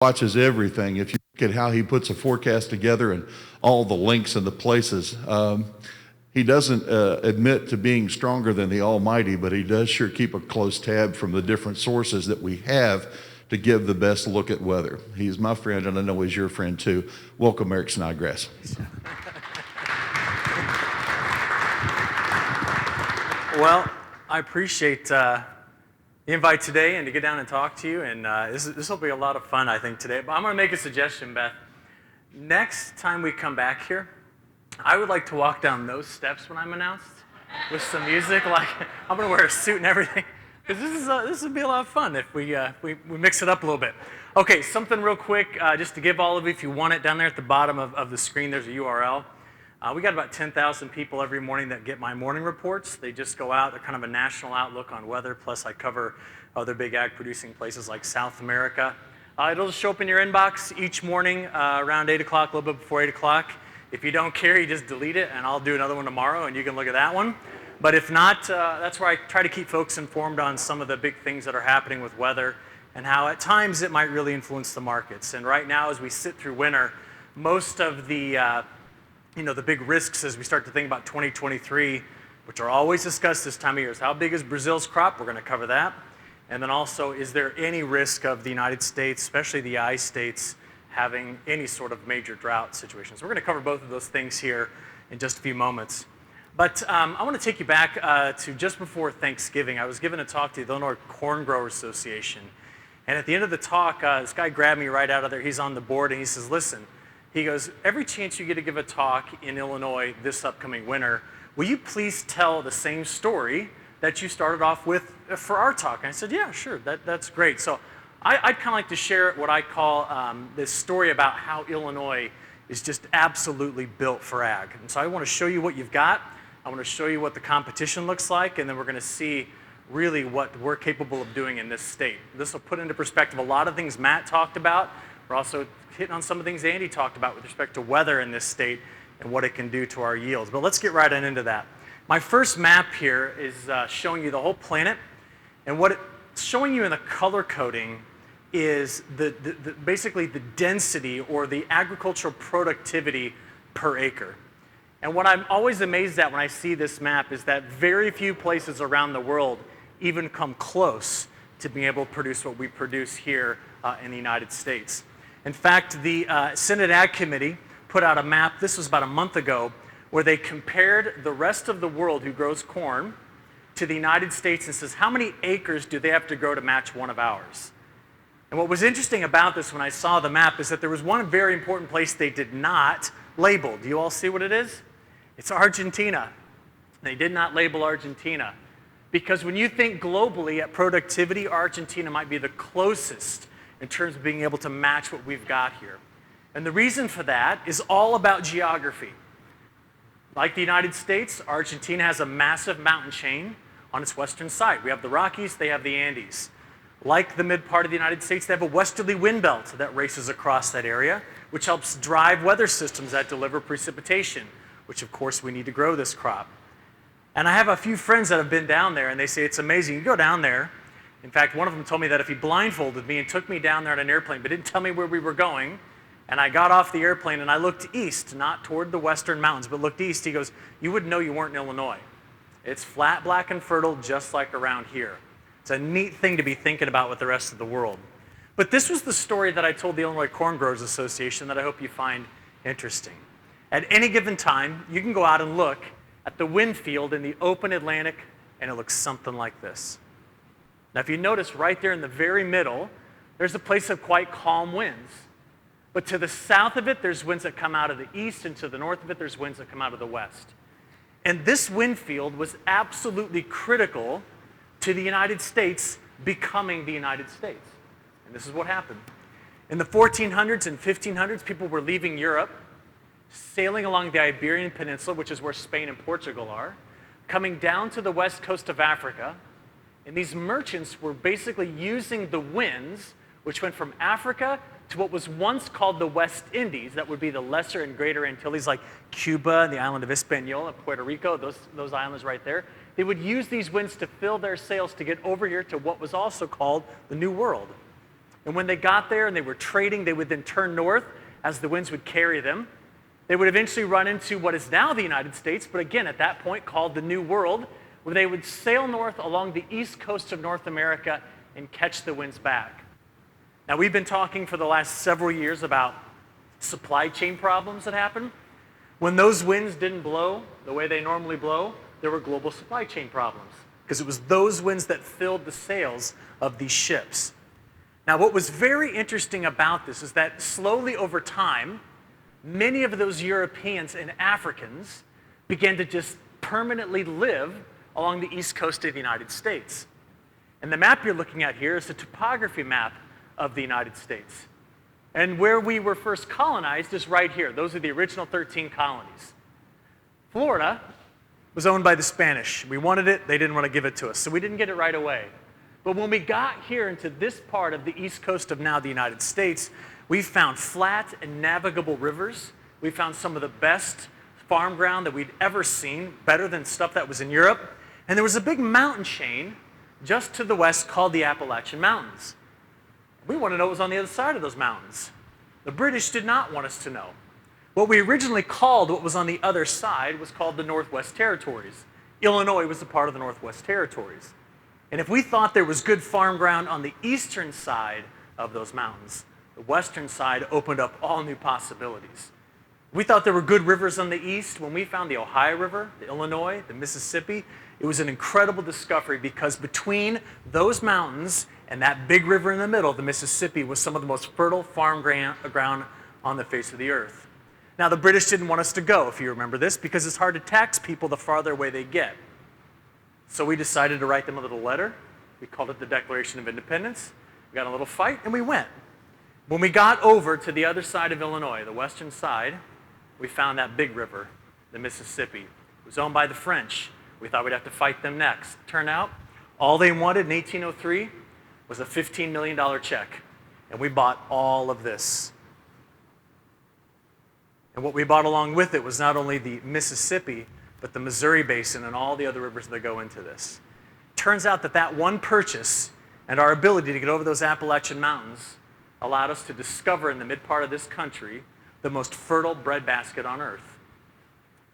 watches everything. If you look at how he puts a forecast together and all the links and the places, he doesn't admit to being stronger than the Almighty, but he does sure keep a close tab from the different sources that we have to give the best look at weather. He's my friend, and I know he's your friend too. Welcome, Eric Snodgrass. Well, I appreciate the invite today and to get down and talk to you. And this will be a lot of fun, I think, today. But I'm going to make a suggestion, Beth. Next time we come back here, I would like to walk down those steps when I'm announced with some music. Like, I'm going to wear a suit and everything. Because this would be a lot of fun if we mix it up a little bit. Okay, something real quick, just to give all of you, if you want it, down there at the bottom of the screen, there's a URL. We got about 10,000 people every morning that get my morning reports. They just go out. They're kind of a national outlook on weather, plus I cover other big ag-producing places like South America. It'll just show up in your inbox each morning around 8 o'clock, a little bit before 8 o'clock. If you don't care, you just delete it, and I'll do another one tomorrow, and you can look at that one. But if not, that's where I try to keep folks informed on some of the big things that are happening with weather and how at times it might really influence the markets. And right now, as we sit through winter, most of the the big risks as we start to think about 2023, which are always discussed this time of year, is how big is Brazil's crop? We're going to cover that. And then also, is there any risk of the United States, especially the I states, having any sort of major drought situations? We're going to cover both of those things here in just a few moments. But I want to take you back to just before Thanksgiving. I was given a talk to the Illinois Corn Growers Association. And at the end of the talk, this guy grabbed me right out of there. He's on the board, and he says, listen, he goes, every chance you get to give a talk in Illinois this upcoming winter, will you please tell the same story that you started off with for our talk? And I said, yeah, sure, that's great. So I'd kind of like to share what I call this story about how Illinois is just absolutely built for ag. And so I want to show you what you've got. I want to show you what the competition looks like, and then we're going to see really what we're capable of doing in this state. This will put into perspective a lot of things Matt talked about. We're also hitting on some of the things Andy talked about with respect to weather in this state and what it can do to our yields. But let's get right on into that. My first map here is showing you the whole planet, and what it's showing you in the color coding is basically the density or the agricultural productivity per acre. And what I'm always amazed at when I see this map is that very few places around the world even come close to being able to produce what we produce here in the United States. In fact, the Senate Ag Committee put out a map, this was about a month ago, where they compared the rest of the world who grows corn to the United States and says, how many acres do they have to grow to match one of ours? And what was interesting about this when I saw the map is that there was one very important place they did not label. Do you all see what it is? It's Argentina. They did not label Argentina because when you think globally at productivity, Argentina might be the closest in terms of being able to match what we've got here. And the reason for that is all about geography. Like the United States, Argentina has a massive mountain chain on its western side. We have the Rockies, they have the Andes. Like the mid part of the United States, they have a westerly wind belt that races across that area, which helps drive weather systems that deliver precipitation, which of course we need to grow this crop. And I have a few friends that have been down there and they say it's amazing. You go down there. In fact, one of them told me that if he blindfolded me and took me down there on an airplane, but didn't tell me where we were going, and I got off the airplane and I looked east, not toward the western mountains, but looked east, he goes, you wouldn't know you weren't in Illinois. It's flat, black, and fertile, just like around here. It's a neat thing to be thinking about with the rest of the world. But this was the story that I told the Illinois Corn Growers Association that I hope you find interesting. At any given time, you can go out and look at the wind field in the open Atlantic, and it looks something like this. Now, if you notice right there in the very middle, there's a place of quite calm winds. But to the south of it, there's winds that come out of the east, and to the north of it, there's winds that come out of the west. And this wind field was absolutely critical to the United States becoming the United States. And this is what happened. In the 1400s and 1500s, people were leaving Europe, sailing along the Iberian Peninsula, which is where Spain and Portugal are, coming down to the west coast of Africa. And these merchants were basically using the winds, which went from Africa to what was once called the West Indies. That would be the Lesser and Greater Antilles, like Cuba and the island of Hispaniola, Puerto Rico, those islands right there. They would use these winds to fill their sails to get over here to what was also called the New World. And when they got there and they were trading, they would then turn north as the winds would carry them. They would eventually run into what is now the United States, but again, at that point called the New World, where they would sail north along the east coast of North America and catch the winds back. Now, we've been talking for the last several years about supply chain problems that happen. When those winds didn't blow the way they normally blow, there were global supply chain problems because it was those winds that filled the sails of these ships. Now, what was very interesting about this is that slowly over time, many of those Europeans and Africans began to just permanently live along the east coast of the United States. And the map you're looking at here is a topography map of the United States. And where we were first colonized is right here. Those are the original 13 colonies. Florida was owned by the Spanish. We wanted it, they didn't want to give it to us, so we didn't get it right away. But when we got here into this part of the east coast of now the United States, we found flat and navigable rivers. We found some of the best farm ground that we'd ever seen, better than stuff that was in Europe. And there was a big mountain chain just to the west called the Appalachian Mountains. We want to know what was on the other side of those mountains. The British did not want us to know. What we originally called what was on the other side was called the Northwest Territories. Illinois was a part of the Northwest Territories. And if we thought there was good farm ground on the eastern side of those mountains, the western side opened up all new possibilities. We thought there were good rivers on the east. When we found the Ohio River, the Illinois, the Mississippi, it was an incredible discovery because between those mountains and that big river in the middle, the Mississippi, was some of the most fertile farm ground on the face of the earth. Now, the British didn't want us to go, if you remember this, because it's hard to tax people the farther away they get. So we decided to write them a little letter. We called it the Declaration of Independence. We got in a little fight, and we went. When we got over to the other side of Illinois, the western side, we found that big river, the Mississippi. It was owned by the French. We thought we'd have to fight them next. Turned out, all they wanted in 1803 was a $15 million check. And we bought all of this. And what we bought along with it was not only the Mississippi, but the Missouri Basin and all the other rivers that go into this. Turns out that that one purchase and our ability to get over those Appalachian Mountains allowed us to discover in the mid part of this country the most fertile breadbasket on earth.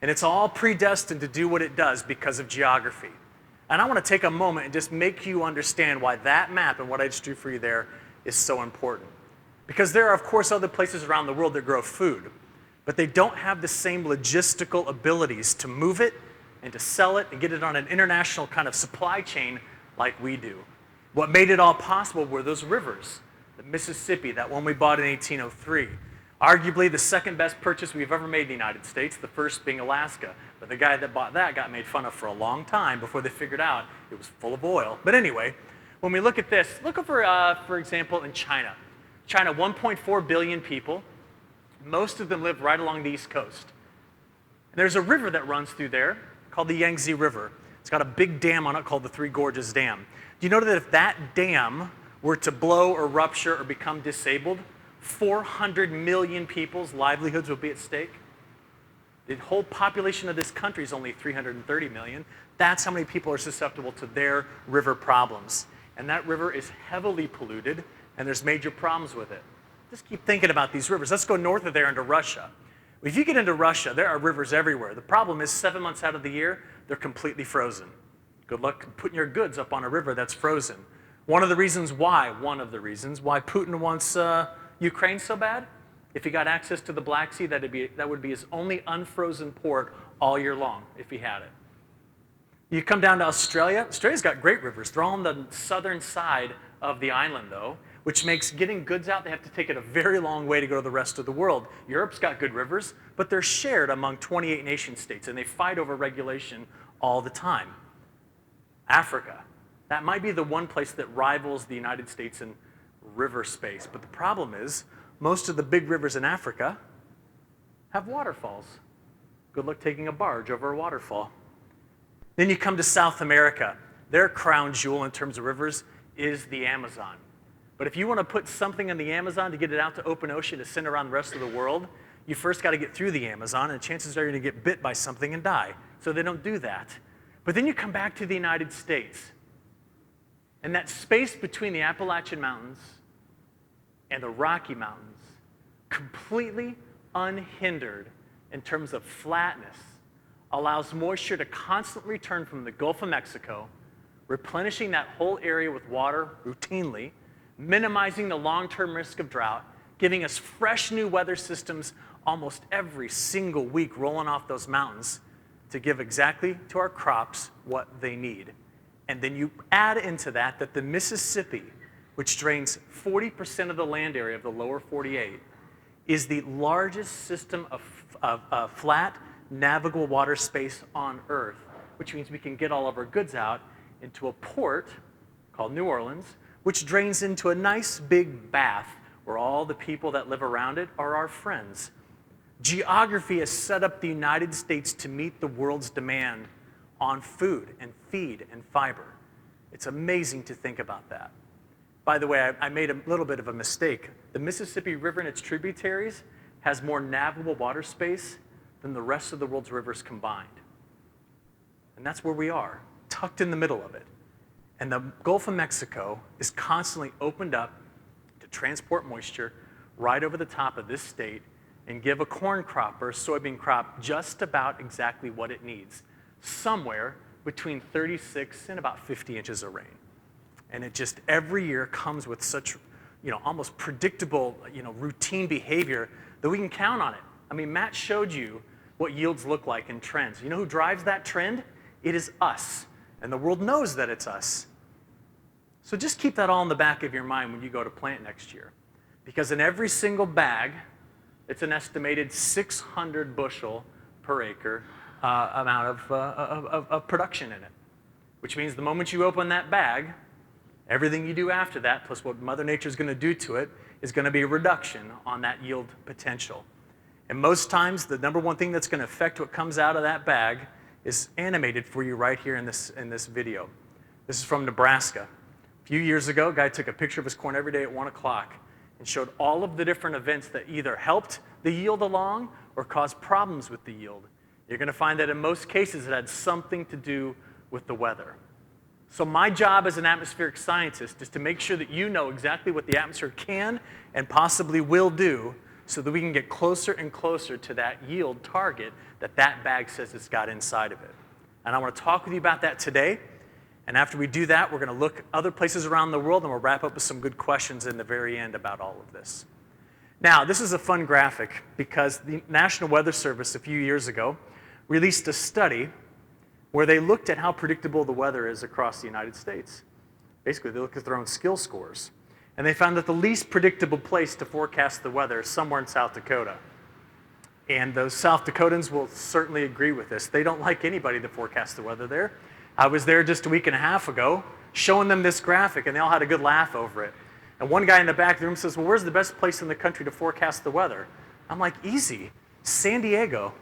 And it's all predestined to do what it does because of geography. And I want to take a moment and just make you understand why that map and what I just drew for you there is so important. Because there are, of course, other places around the world that grow food, but they don't have the same logistical abilities to move it and to sell it and get it on an international kind of supply chain like we do. What made it all possible were those rivers, the Mississippi, that one we bought in 1803. Arguably the second best purchase we've ever made in the United States, the first being Alaska. But the guy that bought that got made fun of for a long time before they figured out it was full of oil. But anyway, when we look at this, look over, for example, in China. China, 1.4 billion people. Most of them live right along the east coast. And there's a river that runs through there called the Yangtze River. It's got a big dam on it called the Three Gorges Dam. Do you know that if that dam were to blow or rupture or become disabled, 400 million people's livelihoods would be at stake? The whole population of this country is only 330 million. That's how many people are susceptible to their river problems. And that river is heavily polluted, and there's major problems with it. Just keep thinking about these rivers. Let's go north of there into Russia. If you get into Russia, there are rivers everywhere. The problem is 7 months out of the year, they're completely frozen. Good luck putting your goods up on a river that's frozen. One of the reasons why Putin wants Ukraine so bad, if he got access to the Black Sea, that would be his only unfrozen port all year long if he had it. You come down to Australia. Australia's got great rivers. They're all on the southern side of the island, though, which makes getting goods out, they have to take it a very long way to go to the rest of the world. Europe's got good rivers, but they're shared among 28 nation states, and they fight over regulation all the time. Africa, that might be the one place that rivals the United States in river space, but the problem is most of the big rivers in Africa have waterfalls. Good luck taking a barge over a waterfall. Then you come to South America. Their crown jewel in terms of rivers is the Amazon. But if you want to put something in the Amazon to get it out to open ocean to send around the rest of the world, you first got to get through the Amazon, and chances are you're going to get bit by something and die. So they don't do that. But then you come back to the United States. And that space between the Appalachian Mountains and the Rocky Mountains, completely unhindered in terms of flatness, allows moisture to constantly return from the Gulf of Mexico, replenishing that whole area with water routinely, minimizing the long-term risk of drought, giving us fresh new weather systems almost every single week rolling off those mountains to give exactly to our crops what they need. And then you add into that the Mississippi, which drains 40% of the land area of the lower 48, is the largest system of flat, navigable water space on Earth, which means we can get all of our goods out into a port called New Orleans, which drains into a nice big bath where all the people that live around it are our friends. Geography has set up the United States to meet the world's demand on food and feed and fiber. It's amazing to think about that. By the way, I made a little bit of a mistake. The Mississippi River and its tributaries has more navigable water space than the rest of the world's rivers combined. And that's where we are, tucked in the middle of it. And the Gulf of Mexico is constantly opened up to transport moisture right over the top of this state and give a corn crop or a soybean crop just about exactly what it needs, somewhere between 36 and about 50 inches of rain. And it just every year comes with such, almost predictable, routine behavior that we can count on it. I mean, Matt showed you what yields look like in trends. You know who drives that trend? It is us. And the world knows that it's us. So just keep that all in the back of your mind when you go to plant next year. Because in every single bag, it's an estimated 600 bushel per acre amount of production in it. Which means the moment you open that bag, everything you do after that, plus what Mother Nature is going to do to it, is going to be a reduction on that yield potential. And most times, the number one thing that's going to affect what comes out of that bag is animated for you right here in this video. This is from Nebraska. A few years ago, a guy took a picture of his corn every day at 1 o'clock and showed all of the different events that either helped the yield along or caused problems with the yield. You're going to find that in most cases, it had something to do with the weather. So my job as an atmospheric scientist is to make sure that you know exactly what the atmosphere can and possibly will do so that we can get closer and closer to that yield target that bag says it's got inside of it. And I want to talk with you about that today. And after we do that, we're going to look other places around the world, and we'll wrap up with some good questions in the very end about all of this. Now, this is a fun graphic because the National Weather Service a few years ago released a study where they looked at how predictable the weather is across the United States. Basically, they looked at their own skill scores. And they found that the least predictable place to forecast the weather is somewhere in South Dakota. And those South Dakotans will certainly agree with this. They don't like anybody to forecast the weather there. I was there just a week and a half ago showing them this graphic, and they all had a good laugh over it. And one guy in the back of the room says, well, where's the best place in the country to forecast the weather? I'm like, easy, San Diego.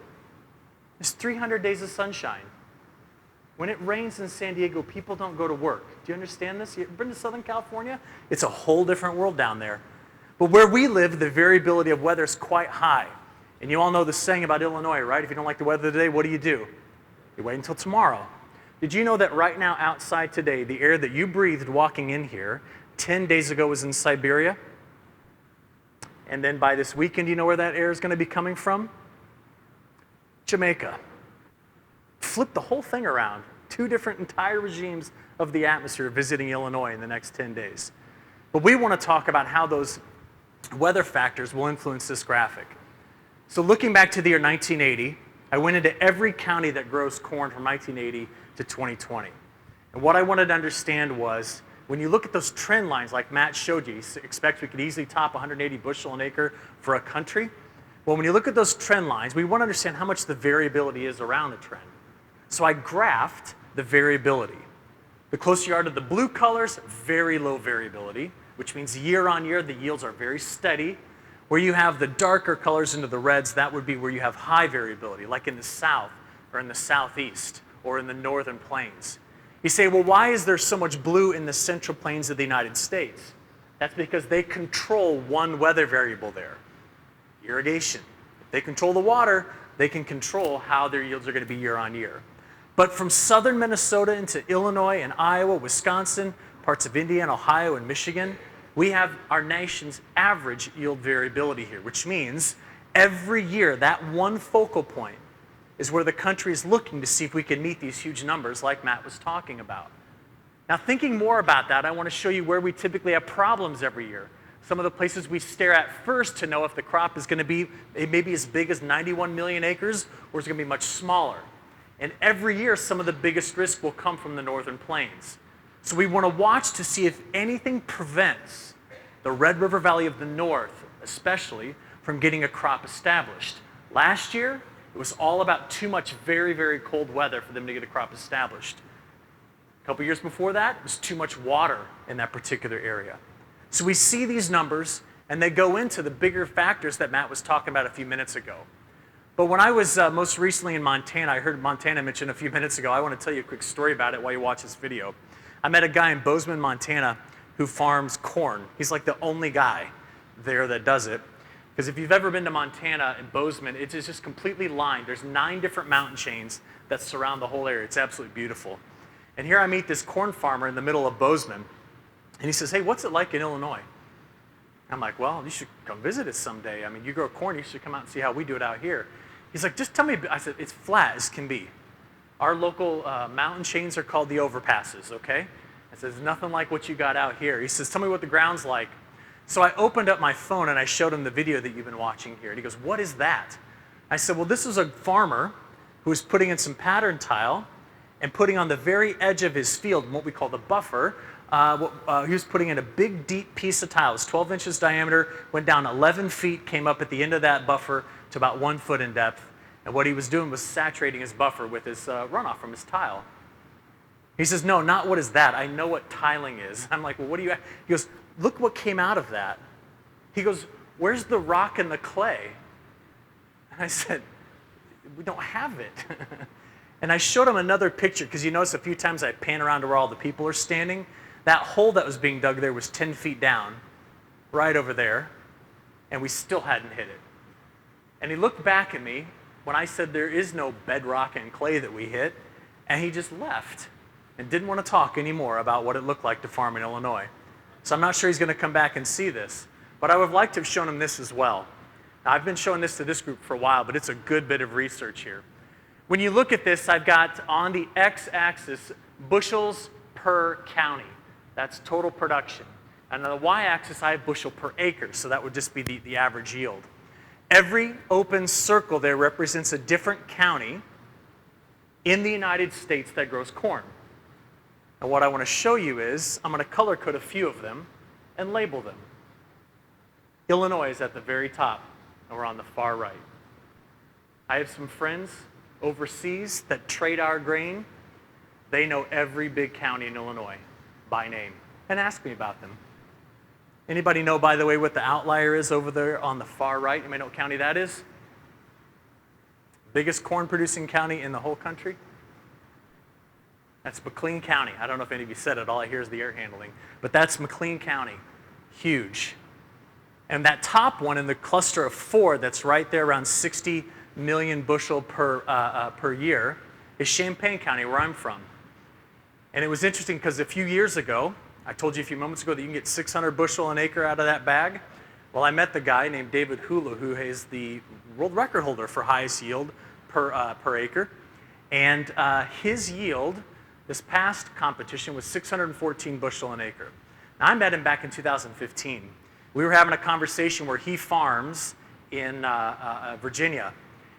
There's 300 days of sunshine. When it rains in San Diego, people don't go to work. Do you understand this? You ever been to Southern California? It's a whole different world down there. But where we live, the variability of weather is quite high. And you all know the saying about Illinois, right? If you don't like the weather today, what do? You wait until tomorrow. Did you know that right now outside today, the air that you breathed walking in here 10 days ago was in Siberia? And then by this weekend, you know where that air is going to be coming from? Jamaica. Flip the whole thing around. 2 different entire regimes of the atmosphere visiting Illinois in the next 10 days. But we want to talk about how those weather factors will influence this graphic. So looking back to the year 1980, I went into every county that grows corn from 1980 to 2020. And what I wanted to understand was, when you look at those trend lines like Matt showed you, he expects we could easily top 180 bushel an acre for a country. Well, when you look at those trend lines, we want to understand how much the variability is around the trend. So I graphed the variability. The closer you are to the blue colors, very low variability, which means year on year the yields are very steady. Where you have the darker colors into the reds, that would be where you have high variability, like in the south or in the southeast or in the northern plains. You say, well, why is there so much blue in the central plains of the United States? That's because they control one weather variable there, irrigation. If they control the water, they can control how their yields are going to be year on year. But from southern Minnesota into Illinois and Iowa, Wisconsin, parts of Indiana, Ohio, and Michigan, We have our nation's average yield variability here, which means every year that one focal point is where the country is looking to see if we can meet these huge numbers like Matt was talking about. Now, thinking more about that, I want to show you where we typically have problems every year. Some of the places we stare at first to know if the crop is going to be maybe as big as 91 million acres or is going to be much smaller. And every year, some of the biggest risk will come from the northern plains. So we want to watch to see if anything prevents the Red River Valley of the North, especially, from getting a crop established. Last year, it was all about too much very, very cold weather for them to get a crop established. A couple years before that, it was too much water in that particular area. So we see these numbers, and they go into the bigger factors that Matt was talking about a few minutes ago. But when I was most recently in Montana, I heard Montana mentioned a few minutes ago. I want to tell you a quick story about it while you watch this video. I met a guy in Bozeman, Montana, who farms corn. He's like the only guy there that does it. Because if you've ever been to Montana and Bozeman, it's just completely lined. There's 9 different mountain chains that surround the whole area. It's absolutely beautiful. And here I meet this corn farmer in the middle of Bozeman. And he says, hey, what's it like in Illinois? I'm like, well, you should come visit us someday. I mean, you grow corn, you should come out and see how we do it out here. He's like, just tell me. I said, it's flat as can be. Our local mountain chains are called the overpasses, okay? I said, there's nothing like what you got out here. He says, tell me what the ground's like. So I opened up my phone and I showed him the video that you've been watching here. And he goes, what is that? I said, well, this is a farmer who was putting in some pattern tile and putting on the very edge of his field, what we call the buffer, he was putting in a big, deep piece of tile. It was 12 inches diameter, went down 11 feet, came up at the end of that buffer to about 1 foot in depth. And what he was doing was saturating his buffer with his runoff from his tile. He says, no, not what is that. I know what tiling is. I'm like, well, what do you... He goes, look what came out of that. He goes, where's the rock and the clay? And I said, we don't have it. And I showed him another picture, because you notice a few times I pan around to where all the people are standing. That hole that was being dug there was 10 feet down, right over there, and we still hadn't hit it. And he looked back at me when I said there is no bedrock and clay that we hit, and he just left and didn't want to talk anymore about what it looked like to farm in Illinois. So I'm not sure he's going to come back and see this, but I would have liked to have shown him this as well. Now, I've been showing this to this group for a while, but it's a good bit of research here. When you look at this, I've got on the x-axis bushels per county. That's total production. And on the y-axis, I have bushel per acre, so that would just be the average yield. Every open circle there represents a different county in the United States that grows corn. And what I want to show you is, I'm going to color code a few of them and label them. Illinois is at the very top, and we're on the far right. I have some friends overseas that trade our grain. They know every big county in Illinois by name and ask me about them. Anybody know, by the way, what the outlier is over there on the far right? Anybody know what county that is? Biggest corn producing county in the whole country? That's McLean County. I don't know if any of you said it. All I hear is the air handling. But that's McLean County. Huge. And that top one in the cluster of 4 that's right there around 60 million bushel per year is Champaign County, where I'm from. And it was interesting because a few years ago, I told you a few moments ago that you can get 600 bushel an acre out of that bag. Well, I met the guy named David Hulu, who is the world record holder for highest yield per acre. And his yield this past competition was 614 bushel an acre. Now, I met him back in 2015. We were having a conversation where he farms in Virginia.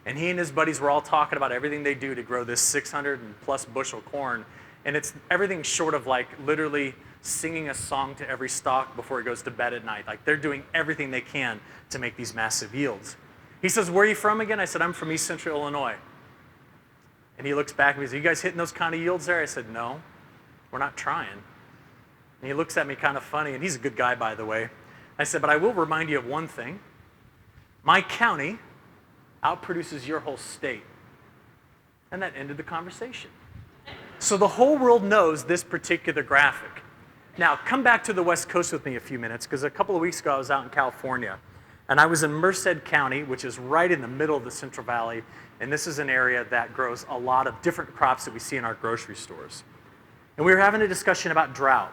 And he and his buddies were all talking about everything they do to grow this 600 and plus bushel corn. And it's everything short of like literally singing a song to every stalk before it goes to bed at night. Like they're doing everything they can to make these massive yields. He says, where are you from again? I said, I'm from East Central Illinois. And he looks back at me and says, are you guys hitting those kind of yields there? I said, no, we're not trying. And he looks at me kind of funny, and he's a good guy, by the way. I said, but I will remind you of one thing. My county outproduces your whole state. And that ended the conversation. So the whole world knows this particular graphic. Now, come back to the West Coast with me a few minutes, because a couple of weeks ago I was out in California, and I was in Merced County, which is right in the middle of the Central Valley, and this is an area that grows a lot of different crops that we see in our grocery stores. And we were having a discussion about drought.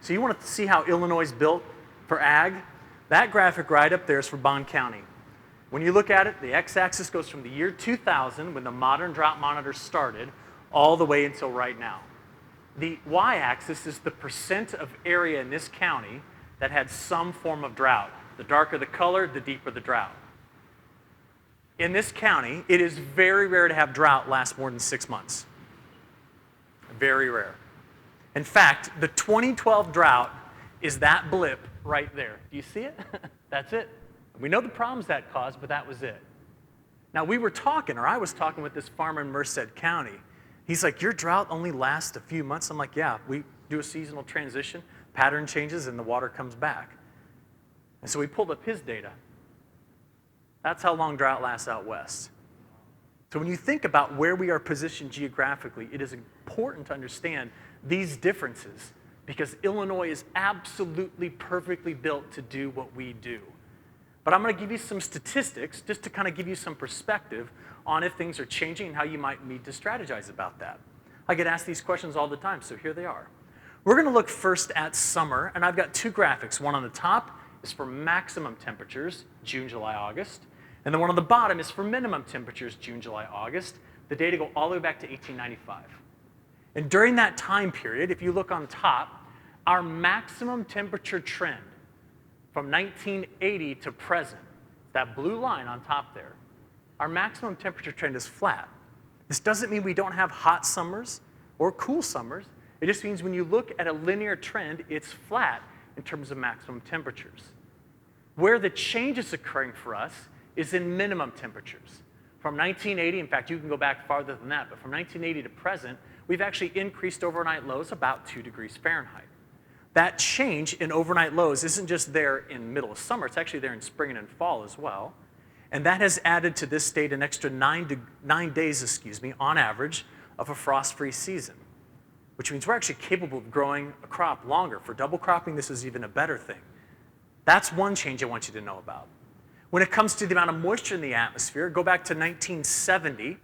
So you want to see how Illinois is built For ag, that graphic right up there is for Bond County. When you look at it, the x-axis goes from the year 2000, when the modern drought monitor started, all the way until right now. The y-axis is the percent of area in this county that had some form of drought. The darker the color, the deeper the drought. In this county, it is very rare to have drought last more than 6 months. Very rare. In fact, the 2012 drought is that blip right there. Do you see it? That's it. We know the problems that caused, but that was it. Now, I was talking with this farmer in Merced County. He's like, your drought only lasts a few months? I'm like, yeah, we do a seasonal transition, pattern changes, and the water comes back. And so we pulled up his data. That's how long drought lasts out west. So when you think about where we are positioned geographically, it is important to understand these differences because Illinois is absolutely perfectly built to do what we do. But I'm going to give you some statistics just to kind of give you some perspective on if things are changing and how you might need to strategize about that. I get asked these questions all the time, so here they are. We're going to look first at summer, and I've got 2 graphics. One on the top is for maximum temperatures, June, July, August. And the one on the bottom is for minimum temperatures, June, July, August. The data go all the way back to 1895. And during that time period, if you look on top, our maximum temperature trend from 1980 to present, that blue line on top there, our maximum temperature trend is flat. This doesn't mean we don't have hot summers or cool summers. It just means when you look at a linear trend, it's flat in terms of maximum temperatures. Where the change is occurring for us is in minimum temperatures. From 1980, in fact, you can go back farther than that, but from 1980 to present, we've actually increased overnight lows about 2 degrees Fahrenheit. That change in overnight lows isn't just there in the middle of summer, it's actually there in spring and in fall as well. And that has added to this state an extra 9 days, on average, of a frost-free season, which means we're actually capable of growing a crop longer. For double cropping, this is even a better thing. That's one change I want you to know about. When it comes to the amount of moisture in the atmosphere, go back to 1970,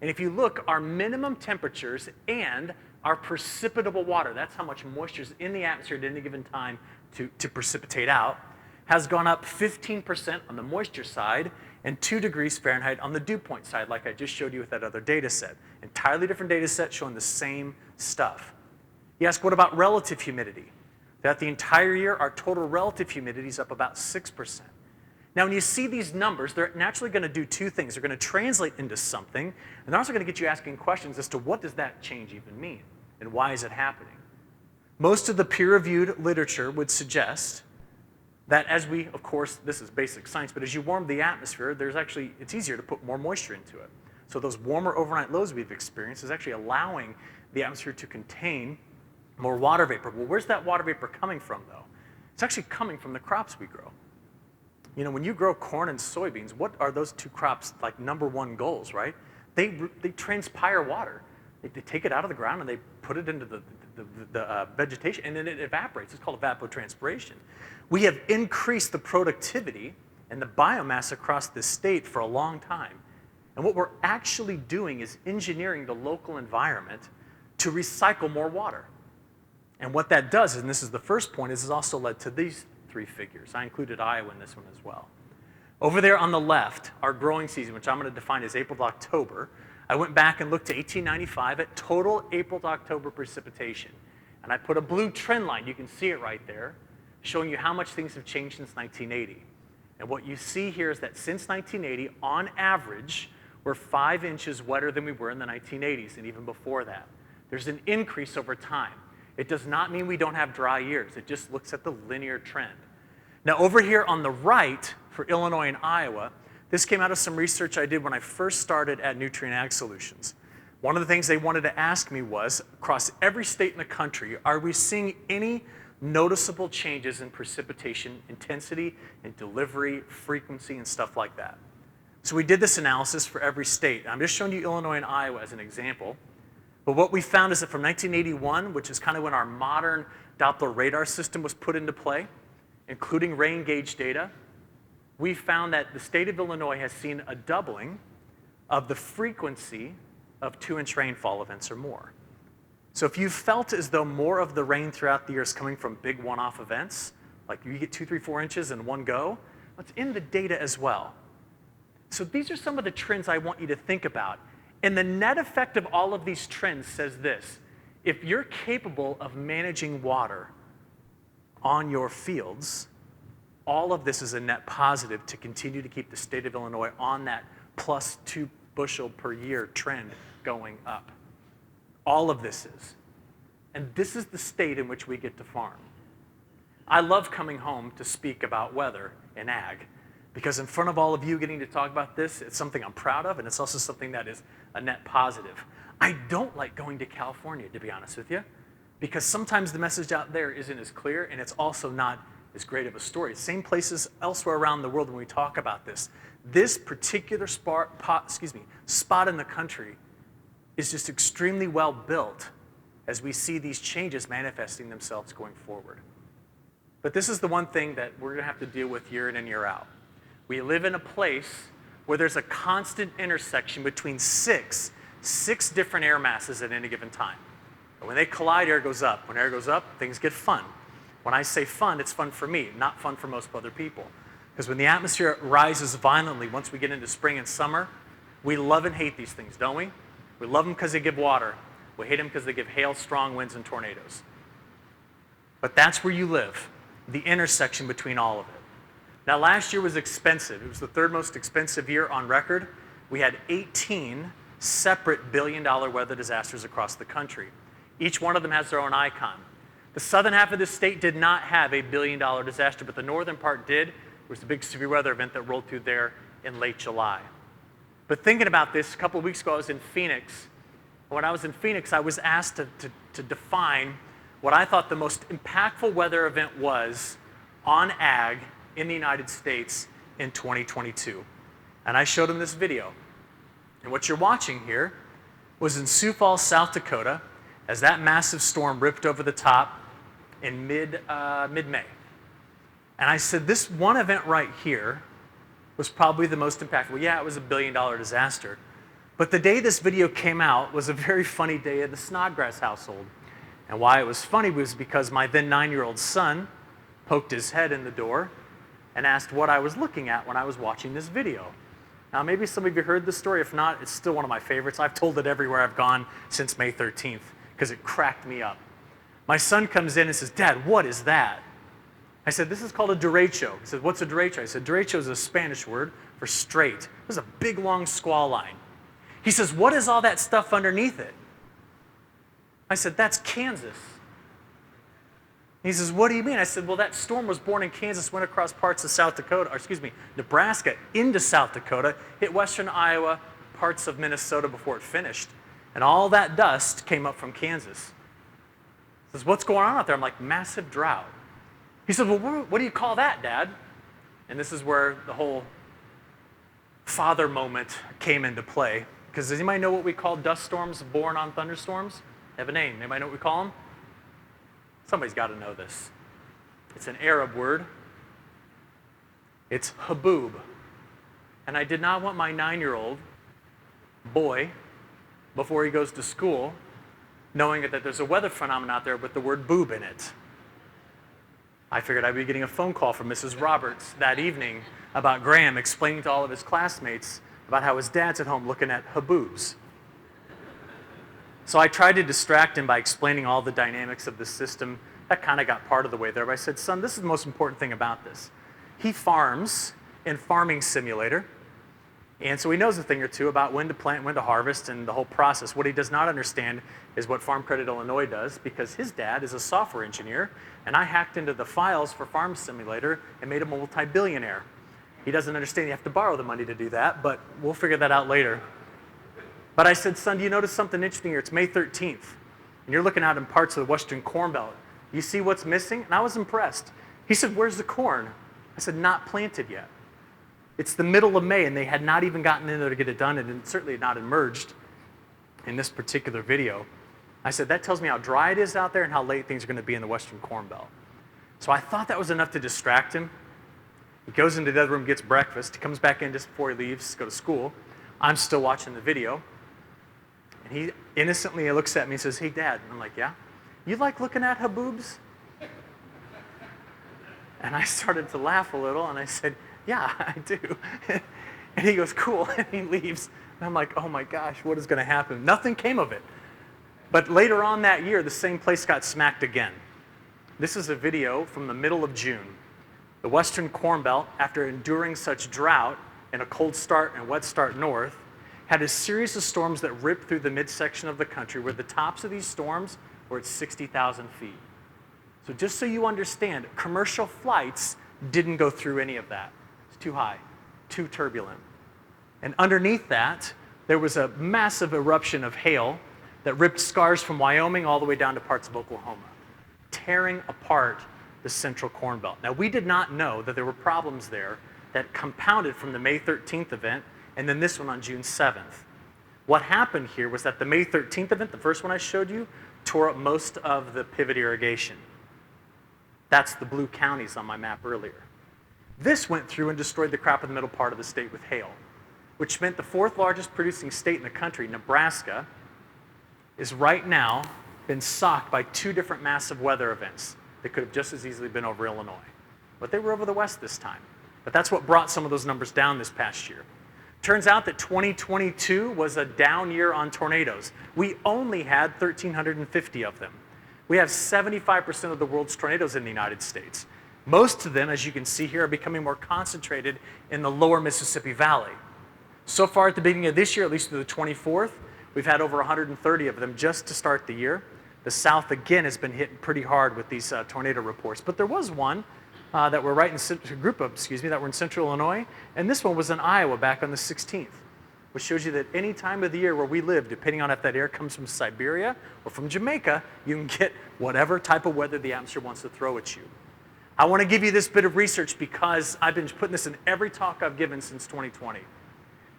and if you look, our minimum temperatures and our precipitable water, that's how much moisture is in the atmosphere at any given time to precipitate out, has gone up 15% on the moisture side and 2 degrees Fahrenheit on the dew point side, like I just showed you with that other data set. Entirely different data set showing the same stuff. You ask, what about relative humidity? Throughout the entire year, our total relative humidity is up about 6%. Now, when you see these numbers, they're naturally going to do 2 things. They're going to translate into something, and they're also going to get you asking questions as to what does that change even mean, and why is it happening? Most of the peer-reviewed literature would suggest that as we, of course, this is basic science, but as you warm the atmosphere, it's easier to put more moisture into it. So those warmer overnight lows we've experienced is actually allowing the atmosphere to contain more water vapor. Well, where's that water vapor coming from, though? It's actually coming from the crops we grow. You know, when you grow corn and soybeans, what are those 2 crops' like #1 goals, right? They transpire water. They take it out of the ground and they put it into the vegetation, and then it evaporates. It's called evapotranspiration. We have increased the productivity and the biomass across this state for a long time. And what we're actually doing is engineering the local environment to recycle more water. And what that does, and this is the first point, is also led to these 3 figures. I included Iowa in this one as well. Over there on the left, our growing season, which I'm going to define as April to October, I went back and looked to 1895 at total April to October precipitation. And I put a blue trend line, you can see it right there, showing you how much things have changed since 1980. And what you see here is that since 1980, on average, we're 5 inches wetter than we were in the 1980s and even before that. There's an increase over time. It does not mean we don't have dry years. It just looks at the linear trend. Now, over here on the right, for Illinois and Iowa, this came out of some research I did when I first started at Nutrient Ag Solutions. One of the things they wanted to ask me was, across every state in the country, are we seeing any noticeable changes in precipitation intensity and delivery, frequency, and stuff like that? So we did this analysis for every state. I'm just showing you Illinois and Iowa as an example. But what we found is that from 1981, which is kind of when our modern Doppler radar system was put into play, including rain gauge data, we found that the state of Illinois has seen a doubling of the frequency of 2-inch rainfall events or more. So if you felt as though more of the rain throughout the year is coming from big one-off events, Like you get 2, 3, 4 inches in one go. It's in the data as well. So these are some of the trends I want you to think about. And the net effect of all of these trends says this: if you're capable of managing water on your fields, all of this is a net positive to continue to keep the state of Illinois on that plus 2 bushel per year trend going up. All of this is. And this is the state in which we get to farm. I love coming home to speak about weather and ag, because in front of all of you getting to talk about this, it's something I'm proud of, and it's also something that is a net positive. I don't like going to California, to be honest with you, because sometimes the message out there isn't as clear, and it's also not as great of a story. Same places elsewhere around the world when we talk about this. This particular spot in the country is just extremely well built as we see these changes manifesting themselves going forward. But this is the one thing that we're going to have to deal with year in and year out. We live in a place where there's a constant intersection between six different air masses at any given time. And when they collide, air goes up. When air goes up, things get fun. When I say fun, it's fun for me, not fun for most other people. Because when the atmosphere rises violently once we get into spring and summer, we love and hate these things, don't we? We love them because they give water. We hate them because they give hail, strong winds, and tornadoes. But that's where you live, the intersection between all of it. Now, last year was expensive. It was the third most expensive year on record. We had 18 separate billion-dollar weather disasters across the country. Each one of them has their own icon. The southern half of the state did not have a billion-dollar disaster, but the northern part did. There was a big severe weather event that rolled through there in late July. But thinking about this, a couple of weeks ago, I was in Phoenix. When I was in Phoenix, I was asked to define what I thought the most impactful weather event was on ag in the United States in 2022. And I showed them this video. And what you're watching here was in Sioux Falls, South Dakota, as that massive storm ripped over the top in mid-May. And I said, this one event right here was probably the most impactful. Yeah, it was a billion-dollar disaster. But the day this video came out was a very funny day at the Snodgrass household. And why it was funny was because my then 9-year-old son poked his head in the door and asked what I was looking at when I was watching this video. Now, maybe some of you heard the story. If not, it's still one of my favorites. I've told it everywhere I've gone since May 13th because it cracked me up. My son comes in and says, "Dad, what is that?" I said, "This is called a derecho." He said, "What's a derecho?" I said, "Derecho is a Spanish word for straight." It was a big, long squall line. He says, "What is all that stuff underneath it?" I said, "That's Kansas." He says, "What do you mean?" I said, "Well, that storm was born in Kansas, went across parts of Nebraska into South Dakota, hit western Iowa, parts of Minnesota before it finished. And all that dust came up from Kansas." He says, "What's going on out there?" I'm like, "Massive drought." He said, "Well, what do you call that, Dad?" And this is where the whole father moment came into play. Because does anybody know what we call dust storms born on thunderstorms? They have a name. Anybody know what we call them? Somebody's got to know this. It's an Arab word. It's haboob. And I did not want my 9-year-old boy, before he goes to school, knowing that there's a weather phenomenon out there with the word boob in it. I figured I'd be getting a phone call from Mrs. Roberts that evening about Graham explaining to all of his classmates about how his dad's at home looking at haboobs. So I tried to distract him by explaining all the dynamics of the system. That kind of got part of the way there. But I said, "Son, this is the most important thing about this." He farms in Farming Simulator. And so he knows a thing or two about when to plant, when to harvest, and the whole process. What he does not understand is what Farm Credit Illinois does, because his dad is a software engineer, and I hacked into the files for Farm Simulator and made him a multi-billionaire. He doesn't understand you have to borrow the money to do that, but we'll figure that out later. But I said, "Son, do you notice something interesting here? It's May 13th, and you're looking out in parts of the Western Corn Belt. You see what's missing?" And I was impressed. He said, "Where's the corn?" I said, "Not planted yet." It's the middle of May, and they had not even gotten in there to get it done, and it certainly had not emerged in this particular video. I said, "That tells me how dry it is out there and how late things are going to be in the Western Corn Belt." So I thought that was enough to distract him. He goes into the other room, gets breakfast. He comes back in just before he leaves to go to school. I'm still watching the video. And he innocently looks at me and says, "Hey, Dad." And I'm like, "Yeah? You like looking at haboobs?" And I started to laugh a little, and I said, yeah, I do. And he goes, cool, and he leaves. And I'm like, oh my gosh, what is going to happen? Nothing came of it. But later on that year, the same place got smacked again. This is a video from the middle of June. The Western Corn Belt, after enduring such drought and a cold start and wet start north, had a series of storms that ripped through the midsection of the country where the tops of these storms were at 60,000 feet. So just so you understand, commercial flights didn't go through any of that. It's too high, too turbulent. And underneath that, there was a massive eruption of hail that ripped scars from Wyoming all the way down to parts of Oklahoma, tearing apart the central Corn Belt. Now, we did not know that there were problems there that compounded from the May 13th event and then this one on June 7th. What happened here was that the May 13th event, the first one I showed you, tore up most of the pivot irrigation. That's the blue counties on my map earlier. This went through and destroyed the crop in the middle part of the state with hail, which meant the fourth largest producing state in the country, Nebraska, is right now been socked by two different massive weather events that could have just as easily been over Illinois. But they were over the West this time. But that's what brought some of those numbers down this past year. Turns out that 2022 was a down year on tornadoes. We only had 1,350 of them. We have 75% of the world's tornadoes in the United States. Most of them, as you can see here, are becoming more concentrated in the lower Mississippi Valley. So far at the beginning of this year, at least through the 24th, we've had over 130 of them just to start the year. The South, again, has been hit pretty hard with these tornado reports. But there was one that were right in a group of, that were in central Illinois, and this one was in Iowa back on the 16th, which shows you that any time of the year where we live, depending on if that air comes from Siberia or from Jamaica, you can get whatever type of weather the atmosphere wants to throw at you. I want to give you this bit of research because I've been putting this in every talk I've given since 2020.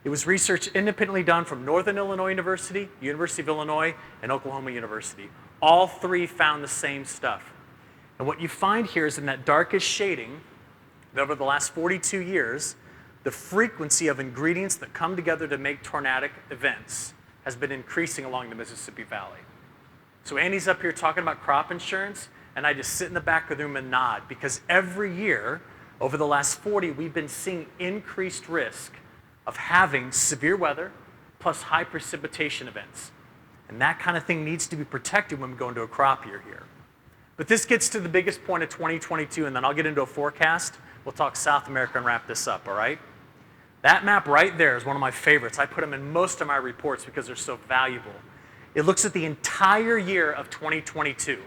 It was research independently done from Northern Illinois University, University of Illinois, and Oklahoma University. All three found the same stuff. And what you find here is in that darkest shading, that over the last 42 years, the frequency of ingredients that come together to make tornadic events has been increasing along the Mississippi Valley. So Andy's up here talking about crop insurance, and I just sit in the back of the room and nod, because every year, over the last 40, we've been seeing increased risk of having severe weather plus high precipitation events. And that kind of thing needs to be protected when we go into a crop year here. But this gets to the biggest point of 2022, and then I'll get into a forecast. We'll talk South America and wrap this up, all right? That map right there is one of my favorites. I put them in most of my reports because they're so valuable. It looks at the entire year of 2022.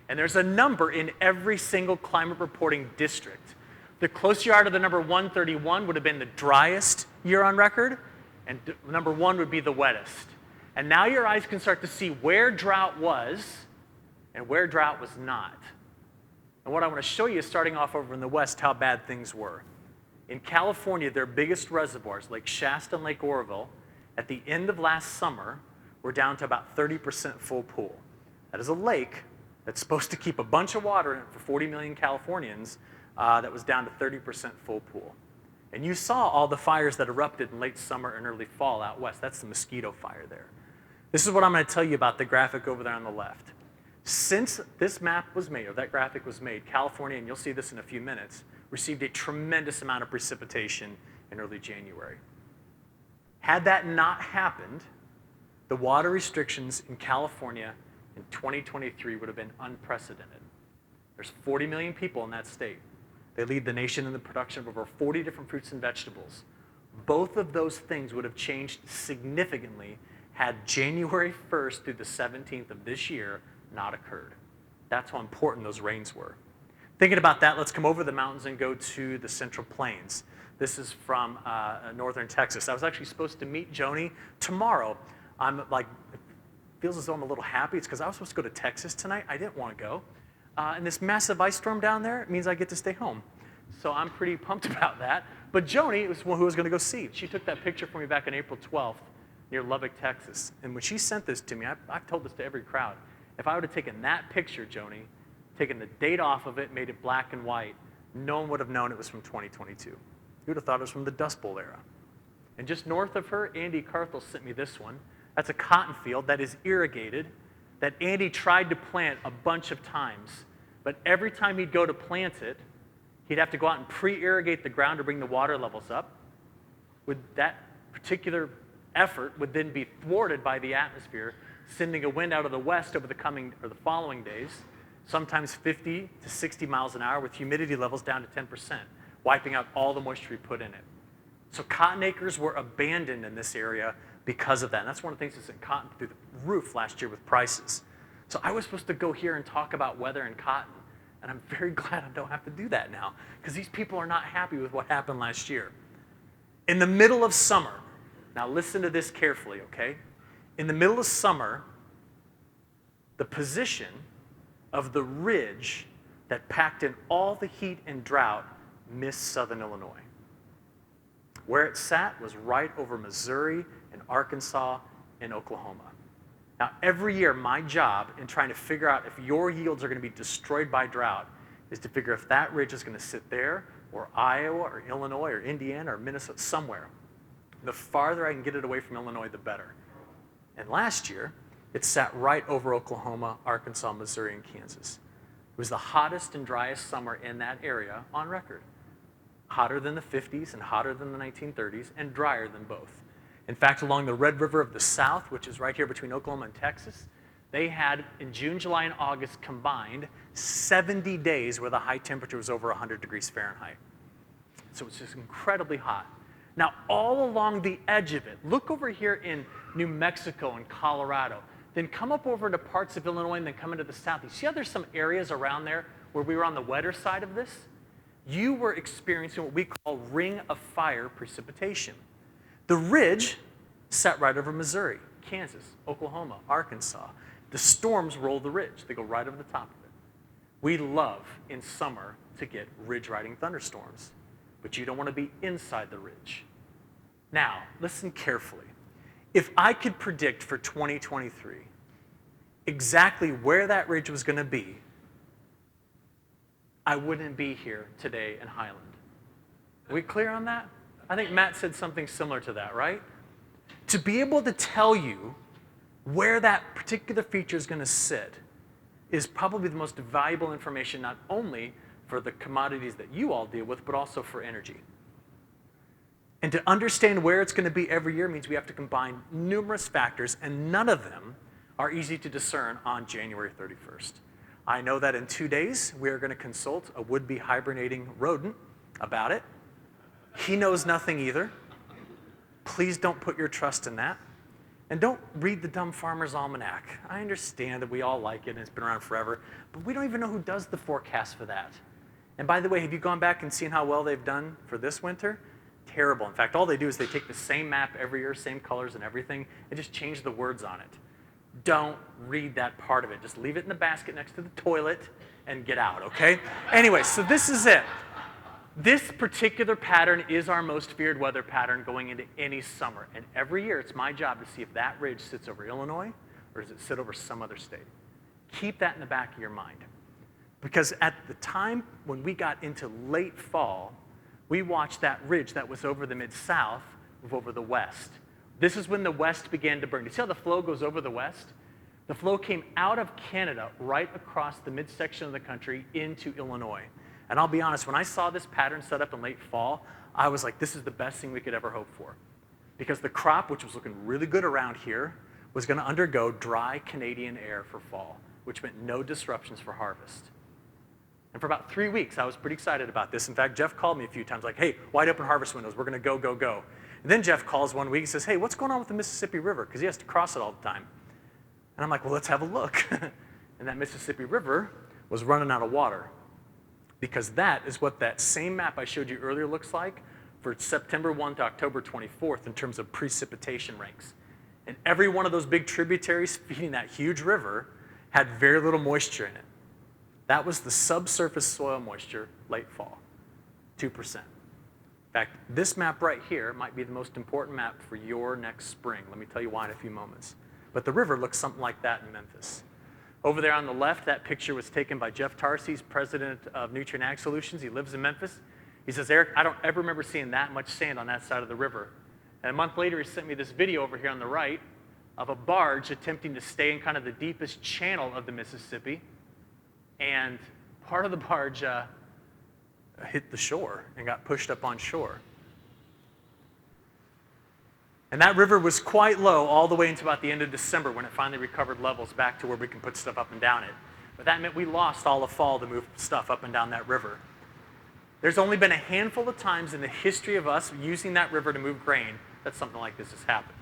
And there's a number in every single climate reporting district. The closer you are to the number 131 would have been the driest year on record, and number 1 would be the wettest. And now your eyes can start to see where drought was and where drought was not. And what I want to show you is, starting off over in the west, how bad things were. In California, their biggest reservoirs, Lake Shasta and Lake Oroville, at the end of last summer, were down to about 30% full pool. That is a lake that's supposed to keep a bunch of water in it for 40 million Californians, that was down to 30% full pool. And you saw all the fires that erupted in late summer and early fall out west. That's the mosquito fire there. This is what I'm going to tell you about the graphic over there on the left. Since this map was made, or that graphic was made, California, and you'll see this in a few minutes, received a tremendous amount of precipitation in early January. Had that not happened, the water restrictions in California in 2023 would have been unprecedented. There's 40 million people in that state. They lead the nation in the production of over 40 different fruits and vegetables. Both of those things would have changed significantly had January 1st through the 17th of this year not occurred. That's how important those rains were. Thinking about that, let's come over the mountains and go to the Central Plains. This is from northern Texas. I was actually supposed to meet Joni tomorrow. I'm like, it feels as though I'm a little happy. It's because I was supposed to go to Texas tonight. I didn't want to go. And this massive ice storm down there means I get to stay home. So I'm pretty pumped about that. But Joni was one who I was going to go see. She took that picture for me back on April 12th near Lubbock, Texas. And when she sent this to me, I've told this to every crowd. If I would have taken that picture, Joni, taken the date off of it, made it black and white, no one would have known it was from 2022. You would have thought it was from the Dust Bowl era. And just north of her, Andy Carthel sent me this one. That's a cotton field that is irrigated, that Andy tried to plant a bunch of times. But every time he'd go to plant it, He'd have to go out and pre-irrigate the ground to bring the water levels up. That particular effort would then be thwarted by the atmosphere, sending a wind out of the west over the following days, sometimes 50 to 60 miles an hour with humidity levels down to 10%, wiping out all the moisture we put in it. So cotton acres were abandoned in this area because of that. And that's one of the things that sent cotton through the roof last year with prices. So I was supposed to go here and talk about weather and cotton, and I'm very glad I don't have to do that now, because these people are not happy with what happened last year. In the middle of summer, now listen to this carefully, okay? In the middle of summer, the position of the ridge that packed in all the heat and drought missed southern Illinois. Where it sat was right over Missouri and Arkansas and Oklahoma. Now, every year, my job in trying to figure out if your yields are going to be destroyed by drought is to figure if that ridge is going to sit there, or Iowa, or Illinois, or Indiana, or Minnesota, somewhere. The farther I can get it away from Illinois, the better. And last year, it sat right over Oklahoma, Arkansas, Missouri, and Kansas. It was the hottest and driest summer in that area on record. Hotter than the 50s and hotter than the 1930s, and drier than both. In fact, along the Red River of the South, which is right here between Oklahoma and Texas, they had, in June, July, and August combined, 70 days where the high temperature was over 100 degrees Fahrenheit. So it's just incredibly hot. Now, all along the edge of it, look over here in New Mexico and Colorado, then come up over into parts of Illinois and then come into the south. You see how there's some areas around there where we were on the wetter side of this? You were experiencing what we call ring of fire precipitation. The ridge sat right over Missouri, Kansas, Oklahoma, Arkansas. The storms roll the ridge. They go right over the top of it. We love in summer to get ridge-riding thunderstorms, but you don't want to be inside the ridge. Now, listen carefully. If I could predict for 2023 exactly where that ridge was going to be, I wouldn't be here today in Highland. Are we clear on that? I think Matt said something similar to that, right? To be able to tell you where that particular feature is going to sit is probably the most valuable information, not only for the commodities that you all deal with, but also for energy. And to understand where it's going to be every year means we have to combine numerous factors, and none of them are easy to discern on January 31st. I know that in 2 days, we are going to consult a would-be hibernating rodent about it. He knows nothing either. Please don't put your trust in that. And don't read the Dumb Farmer's Almanac. I understand that we all like it and it's been around forever, but we don't even know who does the forecast for that. And by the way, have you gone back and seen how well they've done for this winter? Terrible. In fact, all they do is they take the same map every year, same colors and everything, and just change the words on it. Don't read that part of it. Just leave it in the basket next to the toilet and get out, okay? Anyway, so this is it. This particular pattern is our most feared weather pattern going into any summer. And every year, it's my job to see if that ridge sits over Illinois or does it sit over some other state. Keep that in the back of your mind. Because at the time when we got into late fall, we watched that ridge that was over the Mid-South move over the west. This is when the west began to burn. You see how the flow goes over the west? The flow came out of Canada right across the midsection of the country into Illinois. And I'll be honest, when I saw this pattern set up in late fall, I was like, this is the best thing we could ever hope for. Because the crop, which was looking really good around here, was going to undergo dry Canadian air for fall, which meant no disruptions for harvest. And for about 3 weeks, I was pretty excited about this. In fact, Jeff called me a few times like, hey, wide open harvest windows, we're going to go. And then Jeff calls one week and says, hey, what's going on with the Mississippi River? Because he has to cross it all the time. And I'm like, well, let's have a look. And that Mississippi River was running out of water. Because that is what that same map I showed you earlier looks like for September 1 to October 24th in terms of precipitation ranks. And every one of those big tributaries feeding that huge river had very little moisture in it. That was the subsurface soil moisture late fall, 2%. In fact, this map right here might be the most important map for your next spring. Let me tell you why in a few moments. But the river looks something like that in Memphis. Over there on the left, that picture was taken by Jeff Tarses, president of Nutrient Ag Solutions. He lives in Memphis. He says, Eric, I don't ever remember seeing that much sand on that side of the river. And a month later, he sent me this video over here on the right of a barge attempting to stay in kind of the deepest channel of the Mississippi. And part of the barge hit the shore and got pushed up on shore. And that river was quite low all the way into about the end of December when it finally recovered levels back to where we can put stuff up and down it. But that meant we lost all of fall to move stuff up and down that river. There's only been a handful of times in the history of us using that river to move grain that something like this has happened.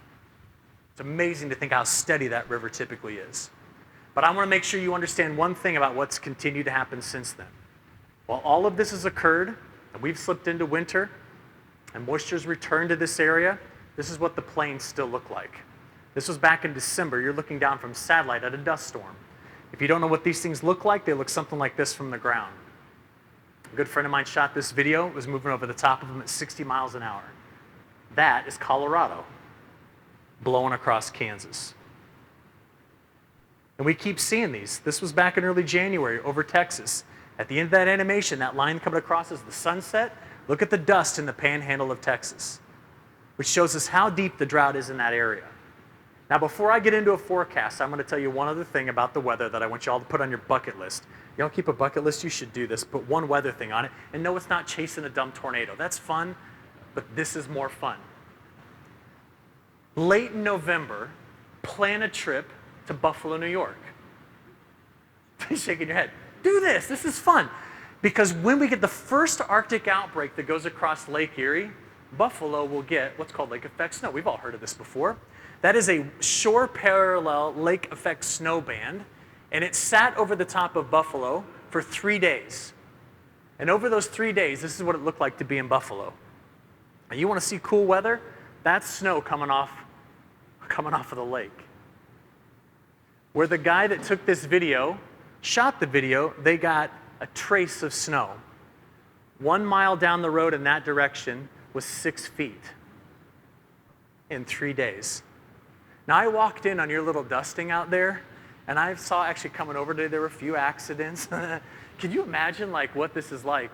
It's amazing to think how steady that river typically is. But I want to make sure you understand one thing about what's continued to happen since then. While all of this has occurred, and we've slipped into winter, and moisture's returned to this area, this is what the plains still look like. This was back in December. You're looking down from satellite at a dust storm. If you don't know what these things look like, they look something like this from the ground. A good friend of mine shot this video. It was moving over the top of them at 60 miles an hour. That is Colorado blowing across Kansas. And we keep seeing these. This was back in early January over Texas. At the end of that animation, that line coming across is the sunset. Look at the dust in the panhandle of Texas, which shows us how deep the drought is in that area. Now, before I get into a forecast, I'm going to tell you one other thing about the weather that I want you all to put on your bucket list. You don't keep a bucket list, you should do this. Put one weather thing on it. And no, it's not chasing a dumb tornado. That's fun, but this is more fun. Late in November, plan a trip to Buffalo, New York. You're shaking your head. Do this. This is fun. Because when we get the first Arctic outbreak that goes across Lake Erie, Buffalo will get what's called lake effect snow. We've all heard of this before. That is a shore parallel lake effect snow band, and it sat over the top of Buffalo for 3 days. And over those 3 days, this is what it looked like to be in Buffalo. And you want to see cool weather? That's snow coming off of the lake. Where the guy that took this video shot the video, they got a trace of snow. 1 mile down the road in that direction was 6 feet in 3 days. Now, I walked in on your little dusting out there, and I saw actually coming over today, there were a few accidents. Can you imagine what this is like?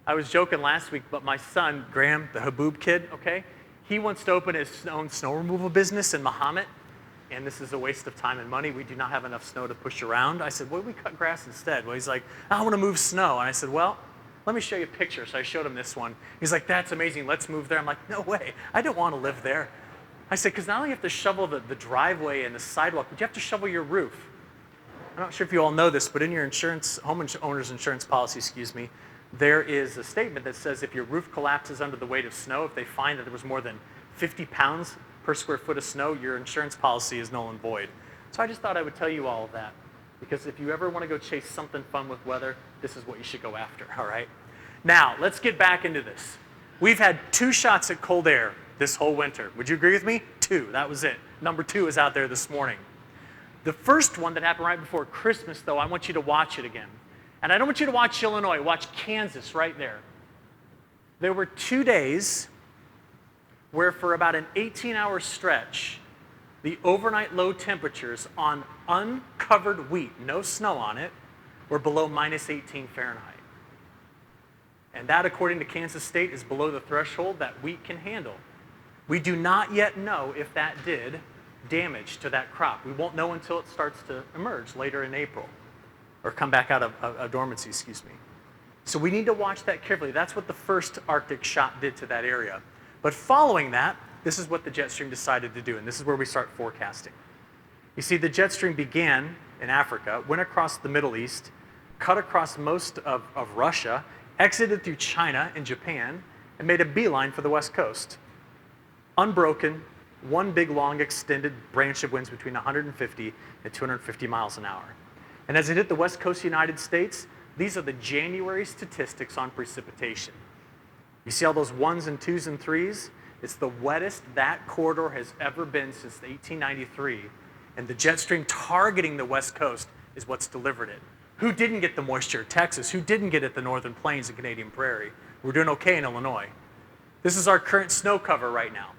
I was joking last week, but my son, Graham, the Haboob kid, okay, he wants to open his own snow removal business in Mahomet, and this is a waste of time and money. We do not have enough snow to push around. I said, well, we cut grass instead. Well, he's like, I want to move snow. And I said, well, let me show you a picture. So I showed him this one. He's like, that's amazing. Let's move there. I'm like, no way. I don't want to live there. I said, because not only do you have to shovel the driveway and the sidewalk, but you have to shovel your roof. I'm not sure if you all know this, but in your homeowner's insurance policy, there is a statement that says if your roof collapses under the weight of snow, if they find that there was more than 50 pounds per square foot of snow, your insurance policy is null and void. So I just thought I would tell you all of that, because if you ever want to go chase something fun with weather, this is what you should go after, all right? Now, let's get back into this. We've had 2 shots at cold air this whole winter. Would you agree with me? 2, that was it. Number 2 is out there this morning. The first one that happened right before Christmas, though, I want you to watch it again. And I don't want you to watch Illinois, watch Kansas right there. There were 2 days where for about an 18-hour stretch, the overnight low temperatures on uncovered wheat, no snow on it, were below minus 18 Fahrenheit. And that, according to Kansas State, is below the threshold that wheat can handle. We do not yet know if that did damage to that crop. We won't know until it starts to emerge later in April, or come back out of dormancy, So we need to watch that carefully. That's what the first Arctic shot did to that area. But following that, this is what the jet stream decided to do, and this is where we start forecasting. You see, the jet stream began in Africa, went across the Middle East, cut across most of Russia, exited through China and Japan, and made a beeline for the West Coast. Unbroken, one big, long, extended branch of winds between 150 and 250 miles an hour. And as it hit the West Coast of the United States, these are the January statistics on precipitation. You see all those 1s and 2s and 3s? It's the wettest that corridor has ever been since 1893. And the jet stream targeting the West Coast is what's delivered it. Who didn't get the moisture? Texas. Who didn't get it? The Northern Plains and Canadian Prairie. We're doing okay in Illinois. This is our current snow cover right now.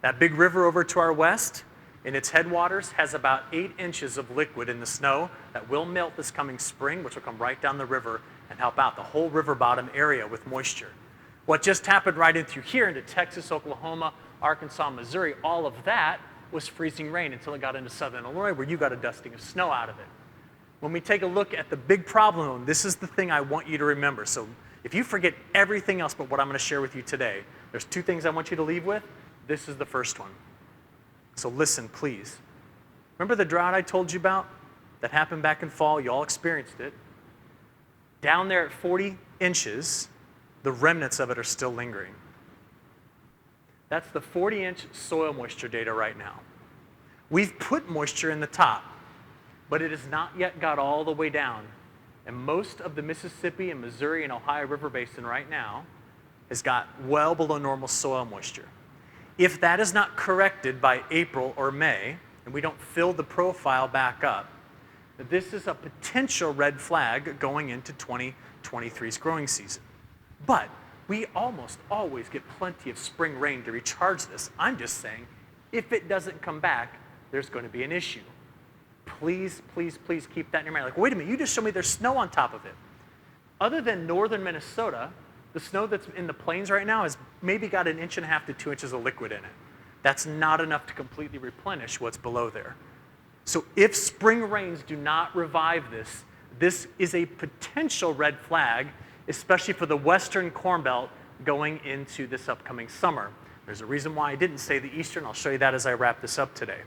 That big river over to our west, in its headwaters, has about 8 inches of liquid in the snow that will melt this coming spring, which will come right down the river and help out the whole river bottom area with moisture. What just happened right in through here into Texas, Oklahoma, Arkansas, Missouri, all of that was freezing rain until it got into southern Illinois, where you got a dusting of snow out of it. When we take a look at the big problem, this is the thing I want you to remember. So If you forget everything else but what I'm going to share with you today, there's 2 things I want you to leave with. This is the first one. So listen, please. Remember the drought I told you about that happened back in fall? You all experienced it. Down there at 40 inches, the remnants of it are still lingering. That's the 40-inch soil moisture data right now. We've put moisture in the top, but it has not yet got all the way down. And most of the Mississippi and Missouri and Ohio River Basin right now has got well below normal soil moisture. If that is not corrected by April or May, and we don't fill the profile back up, this is a potential red flag going into 2023's growing season. But we almost always get plenty of spring rain to recharge this. I'm just saying, if it doesn't come back, there's going to be an issue. Please, please, please keep that in your mind. Like, wait a minute, you just showed me there's snow on top of it. Other than northern Minnesota, the snow that's in the plains right now has maybe got 1.5 inches to 2 inches of liquid in it. That's not enough to completely replenish what's below there. So if spring rains do not revive this, this is a potential red flag, especially for the western Corn Belt going into this upcoming summer. There's a reason why I didn't say the eastern. I'll show you that as I wrap this up today.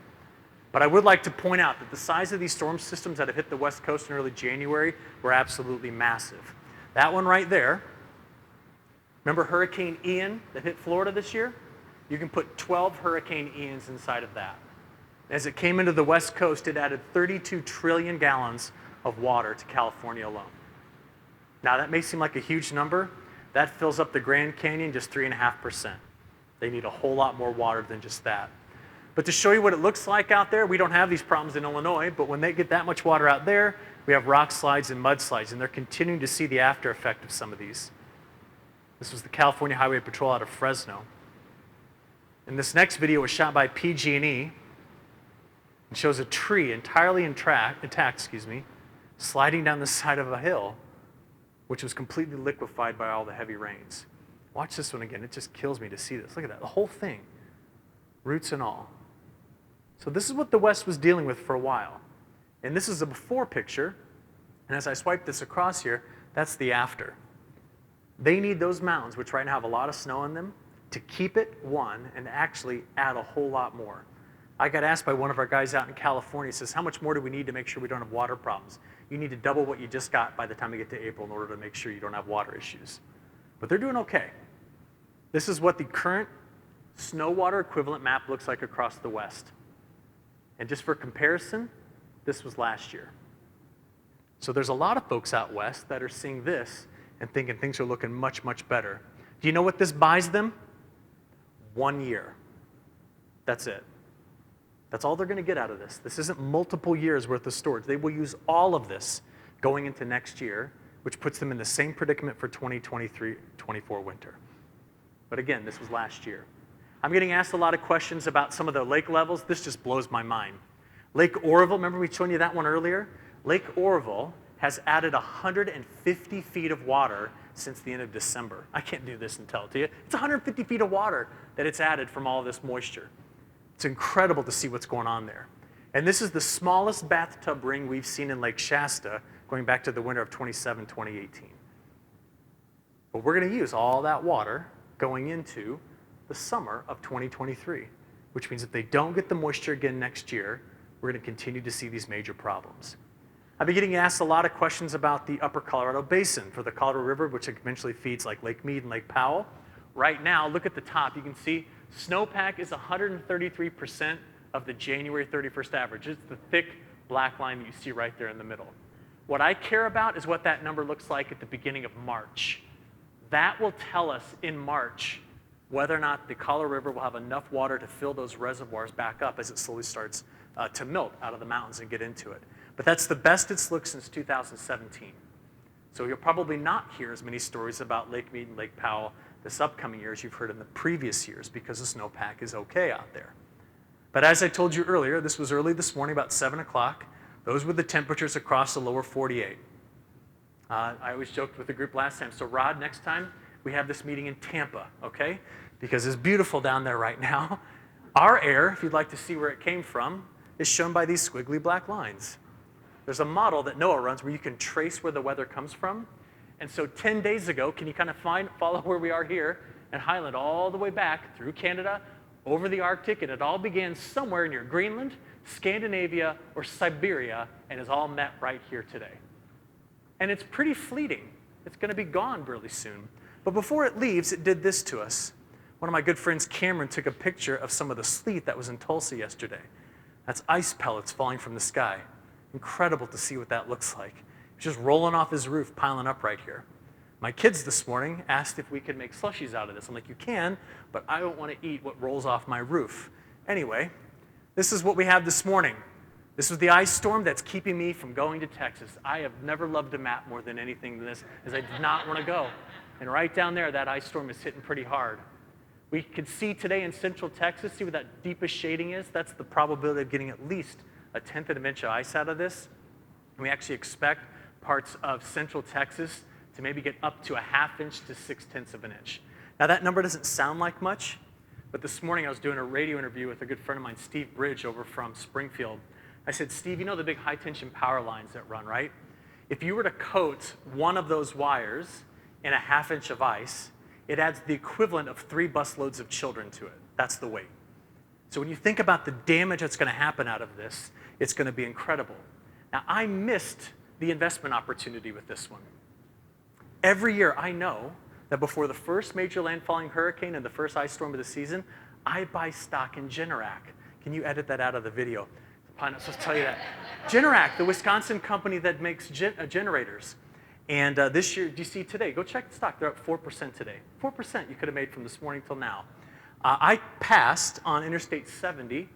But I would like to point out that the size of these storm systems that have hit the West Coast in early January were absolutely massive. That one right there, remember Hurricane Ian that hit Florida this year? You can put 12 Hurricane Ians inside of that. As it came into the West Coast, it added 32 trillion gallons of water to California alone. Now, that may seem like a huge number. That fills up the Grand Canyon just 3.5%. They need a whole lot more water than just that. But to show you what it looks like out there, we don't have these problems in Illinois, but when they get that much water out there, we have rock slides and mudslides, and they're continuing to see the after effect of some of these. This was the California Highway Patrol out of Fresno. And this next video was shot by PG&E. It shows a tree entirely intact, sliding down the side of a hill, which was completely liquefied by all the heavy rains. Watch this one again. It just kills me to see this. Look at that, the whole thing, roots and all. So this is what the West was dealing with for a while. And this is a before picture. And as I swipe this across here, that's the after. They need those mountains, which right now have a lot of snow on them, to keep it one and actually add a whole lot more. I got asked by one of our guys out in California, he says, how much more do we need to make sure we don't have water problems? You need to double what you just got by the time we get to April in order to make sure you don't have water issues. But they're doing okay. This is what the current snow water equivalent map looks like across the West. And just for comparison, this was last year. So there's a lot of folks out West that are seeing this and thinking things are looking much, much better. Do you know what this buys them? 1 year. That's it. That's all they're going to get out of this. This isn't multiple years worth of storage. They will use all of this going into next year, which puts them in the same predicament for 2023-24 winter. But again, this was last year. I'm getting asked a lot of questions about some of the lake levels. This just blows my mind. Lake Oroville, remember we showed you that one earlier? Lake Oroville has added 150 feet of water since the end of December. I can't do this and tell it to you. It's 150 feet of water that it's added from all this moisture. It's incredible to see what's going on there. And this is the smallest bathtub ring we've seen in Lake Shasta going back to the winter of 2018. But we're going to use all that water going into the summer of 2023, which means if they don't get the moisture again next year, we're going to continue to see these major problems. I've been getting asked a lot of questions about the upper Colorado Basin for the Colorado River, which eventually feeds like Lake Mead and Lake Powell. Right now, look at the top. You can see snowpack is 133% of the January 31st average. It's the thick black line that you see right there in the middle. What I care about is what that number looks like at the beginning of March. That will tell us in March whether or not the Colorado River will have enough water to fill those reservoirs back up as it slowly starts to melt out of the mountains and get into it. But that's the best it's looked since 2017. So you'll probably not hear as many stories about Lake Mead and Lake Powell this upcoming year as you've heard in the previous years because the snowpack is okay out there. But as I told you earlier, this was early this morning, about 7 o'clock. Those were the temperatures across the lower 48. I always joked with the group last time. So Rod, next time we have this meeting in Tampa, okay? Because it's beautiful down there right now. Our air, if you'd like to see where it came from, is shown by these squiggly black lines. There's a model that NOAA runs where you can trace where the weather comes from, And so 10 days ago, can you kind of follow where we are here and Highland all the way back through Canada, over the Arctic, and it all began somewhere near Greenland, Scandinavia, or Siberia, and is all met right here today. And it's pretty fleeting. It's going to be gone really soon. But before it leaves, it did this to us. One of my good friends, Cameron, took a picture of some of the sleet that was in Tulsa yesterday. That's ice pellets falling from the sky. Incredible to see what that looks like. It's just rolling off his roof, piling up right here. My kids this morning asked if we could make slushies out of this. I'm like, you can, but I don't want to eat what rolls off my roof. Anyway, this is what we have this morning. This was the ice storm that's keeping me from going to Texas. I have never loved a map more than anything than this, as I did not want to go. And right down there, that ice storm is hitting pretty hard. We could see today in central Texas, see where that deepest shading is? That's the probability of getting at least a tenth of an inch of ice out of this. And we actually expect parts of central Texas to maybe get up to a ½ inch to 6/10 of an inch. Now that number doesn't sound like much, but this morning I was doing a radio interview with a good friend of mine, Steve Bridge, over from Springfield. I said, Steve, you know the big high tension power lines that run, right? If you were to coat one of those wires in a ½ inch of ice, it adds the equivalent of 3 busloads of children to it. That's the weight. So when you think about the damage that's going to happen out of this, it's going to be incredible. Now, I missed the investment opportunity with this one. Every year, I know that before the first major landfalling hurricane and the first ice storm of the season, I buy stock in Generac. Can you edit that out of the video? I'm probably not supposed to tell you that. Generac, the Wisconsin company that makes generators. And this year, do you see today? Go check the stock. They're up 4% today. 4% you could have made from this morning till now. I passed on Interstate 70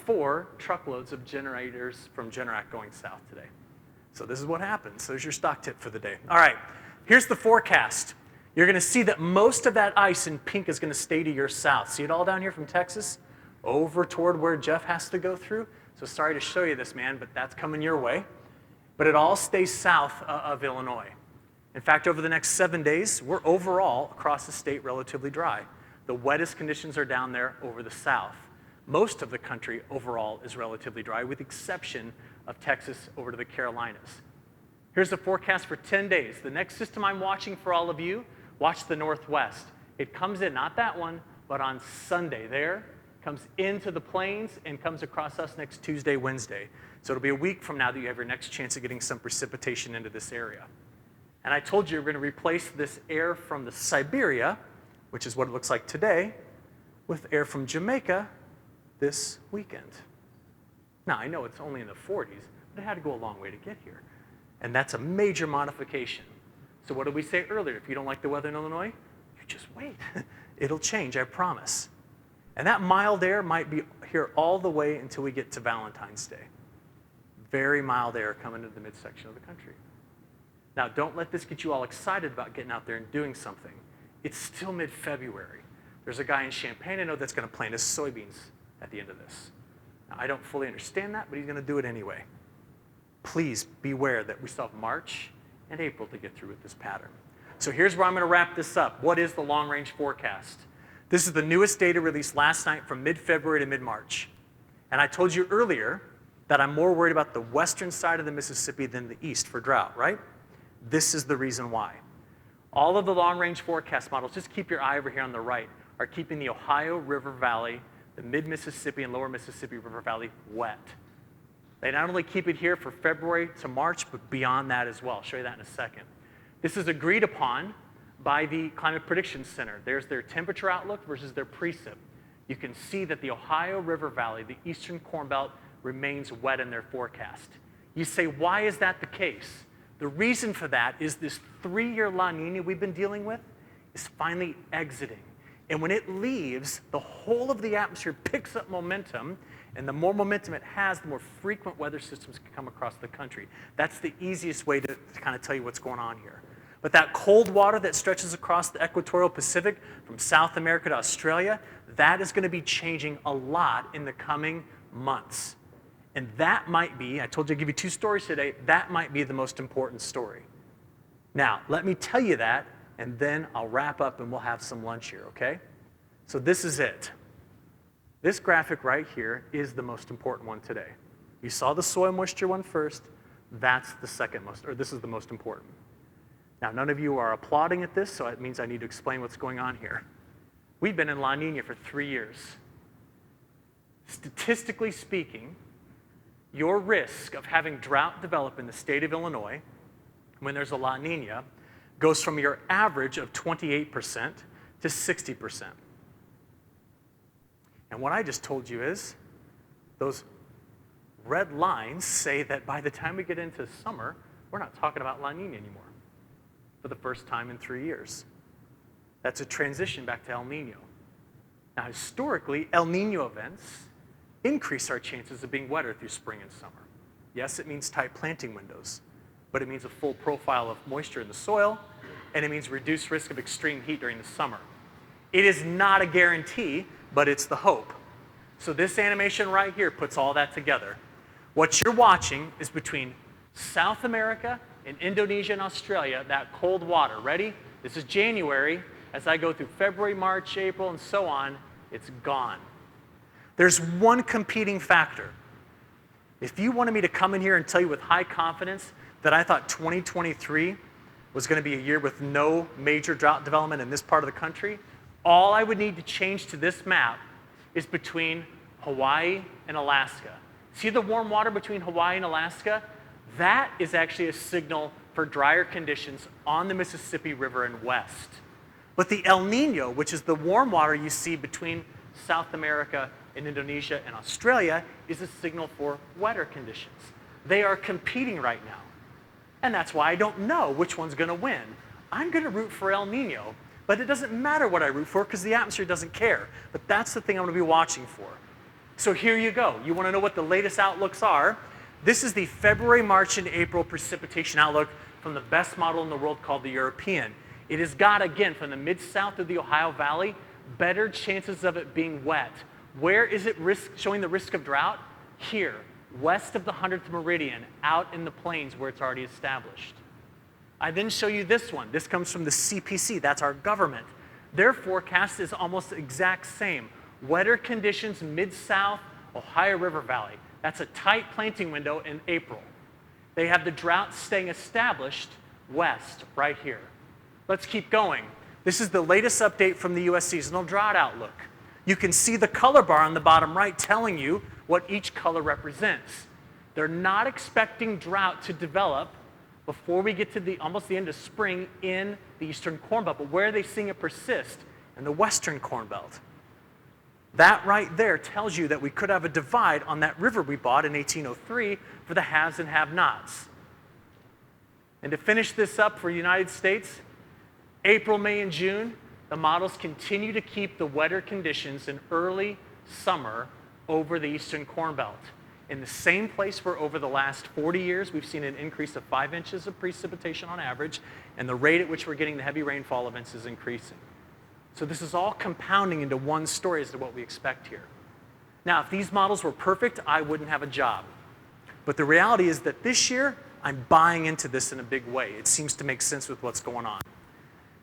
4 truckloads of generators from Generac going south today. So this is what happens. There's your stock tip for the day. All right, here's the forecast. You're going to see that most of that ice in pink is going to stay to your south. See it all down here from Texas over toward where Jeff has to go through? So sorry to show you this, man, but that's coming your way. But it all stays south of Illinois. In fact, over the next 7 days, we're overall across the state relatively dry. The wettest conditions are down there over the south. Most of the country overall is relatively dry, with the exception of Texas over to the Carolinas. Here's the forecast for 10 days. The next system I'm watching for all of you, watch the northwest. It comes in, not that one, but on Sunday there, comes into the plains and comes across us next Tuesday, Wednesday. So it'll be a week from now that you have your next chance of getting some precipitation into this area. And I told you we're going to replace this air from the Siberia, which is what it looks like today, with air from Jamaica this weekend. Now, I know it's only in the 40s, but it had to go a long way to get here. And that's a major modification. So what did we say earlier? If you don't like the weather in Illinois, you just wait. It'll change, I promise. And that mild air might be here all the way until we get to Valentine's Day. Very mild air coming into the midsection of the country. Now, don't let this get you all excited about getting out there and doing something. It's still mid-February. There's a guy in Champaign I know that's going to plant his soybeans at the end of this. Now, I don't fully understand that, but he's going to do it anyway. Please beware that we still have March and April to get through with this pattern. So here's where I'm going to wrap this up. What is the long-range forecast? This is the newest data released last night from mid-February to mid-March. And I told you earlier that I'm more worried about the western side of the Mississippi than the east for drought, right? This is the reason why. All of the long-range forecast models, just keep your eye over here on the right, are keeping the Ohio River Valley, the mid-Mississippi and lower Mississippi River Valley wet. They not only keep it here for February to March, but beyond that as well. I'll show you that in a second. This is agreed upon by the Climate Prediction Center. There's their temperature outlook versus their precip. You can see that the Ohio River Valley, the eastern Corn Belt, remains wet in their forecast. You say, why is that the case? The reason for that is this 3-year La Nina we've been dealing with is finally exiting. And when it leaves, the whole of the atmosphere picks up momentum, and the more momentum it has, the more frequent weather systems can come across the country. That's the easiest way to kind of tell you what's going on here. But that cold water that stretches across the equatorial Pacific from South America to Australia, that is going to be changing a lot in the coming months. And that might be, I told you I'd give you 2 stories today, that might be the most important story. Now, let me tell you that, and then I'll wrap up and we'll have some lunch here, okay? So this is it. This graphic right here is the most important one today. You saw the soil moisture one first. That's the second most, or this is the most important. Now, none of you are applauding at this, so it means I need to explain what's going on here. We've been in La Nina for 3 years. Statistically speaking, your risk of having drought develop in the state of Illinois when there's a La Nina goes from your average of 28% to 60%. And what I just told you is those red lines say that by the time we get into summer, we're not talking about La Nina anymore for the first time in 3 years. That's a transition back to El Nino. Now, historically, El Nino events increase our chances of being wetter through spring and summer. Yes, it means tight planting windows, but it means a full profile of moisture in the soil, and it means reduced risk of extreme heat during the summer. It is not a guarantee, but it's the hope. So this animation right here puts all that together. What you're watching is between South America and Indonesia and Australia, that cold water. Ready? This is January. As I go through February, March, April, and so on, it's gone. There's one competing factor. If you wanted me to come in here and tell you with high confidence that I thought 2023 was going to be a year with no major drought development in this part of the country, all I would need to change to this map is between Hawaii and Alaska. See the warm water between Hawaii and Alaska? That is actually a signal for drier conditions on the Mississippi River and west. But the El Nino, which is the warm water you see between South America and Indonesia and Australia, is a signal for wetter conditions. They are competing right now. And that's why I don't know which one's going to win. I'm going to root for El Nino, but it doesn't matter what I root for because the atmosphere doesn't care. But that's the thing I'm going to be watching for. So here you go. You want to know what the latest outlooks are? This is the February, March, and April precipitation outlook from the best model in the world called the European. It has got, again, from the mid-south of the Ohio Valley, better chances of it being wet. Where is it showing the risk of drought? Here, west of the 100th meridian, out in the plains where it's already established. I then show you this one. This comes from the CPC. That's our government. Their forecast is almost the exact same. Wetter conditions mid-south, Ohio River Valley. That's a tight planting window in April. They have the drought staying established west, right here. Let's keep going. This is the latest update from the U.S. Seasonal Drought Outlook. You can see the color bar on the bottom right telling you what each color represents. They're not expecting drought to develop before we get to almost the end of spring in the eastern Corn Belt. But where are they seeing it persist? In the western Corn Belt. That right there tells you that we could have a divide on that river we bought in 1803 for the haves and have-nots. And to finish this up for the United States, April, May, and June, the models continue to keep the wetter conditions in early summer over the eastern Corn Belt. In the same place where over the last 40 years we've seen an increase of 5 inches of precipitation on average, and the rate at which we're getting the heavy rainfall events is increasing. So this is all compounding into one story as to what we expect here. Now, if these models were perfect, I wouldn't have a job. But the reality is that this year, I'm buying into this in a big way. It seems to make sense with what's going on.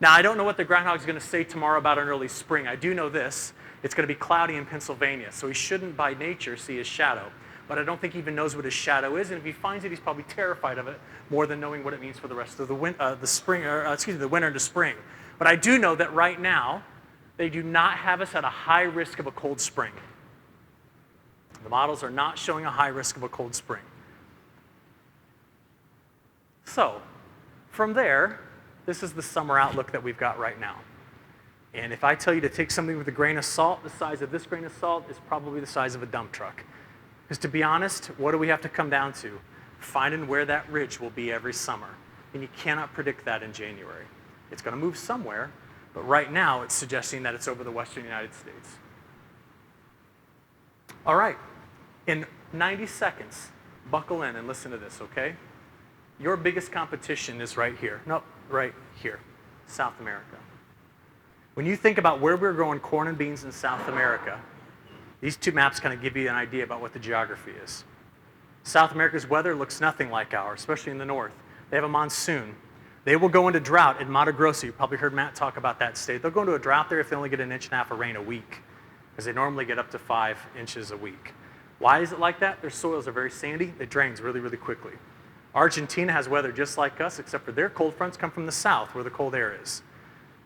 Now, I don't know what the groundhog's going to say tomorrow about an early spring. I do know this. It's going to be cloudy in Pennsylvania, so he shouldn't by nature see his shadow. But I don't think he even knows what his shadow is, and if he finds it, he's probably terrified of it more than knowing what it means for the rest of the winter into spring. But I do know that right now, they do not have us at a high risk of a cold spring. The models are not showing a high risk of a cold spring. So, from there, this is the summer outlook that we've got right now. And if I tell you to take something with a grain of salt, the size of this grain of salt is probably the size of a dump truck. Because to be honest, what do we have to come down to? Finding where that ridge will be every summer. And you cannot predict that in January. It's going to move somewhere, but right now it's suggesting that it's over the western United States. All right, in 90 seconds, buckle in and listen to this, okay? Your biggest competition is right here. Nope, right here, South America. When you think about where we're growing corn and beans in South America, these two maps kind of give you an idea about what the geography is. South America's weather looks nothing like ours, especially in the north. They have a monsoon. They will go into drought in Mato Grosso. You probably heard Matt talk about that state. They'll go into a drought there if they only get 1.5 inches of rain a week, because they normally get up to 5 inches a week. Why is it like that? Their soils are very sandy. It drains really, really quickly. Argentina has weather just like us, except for their cold fronts come from the south, where the cold air is.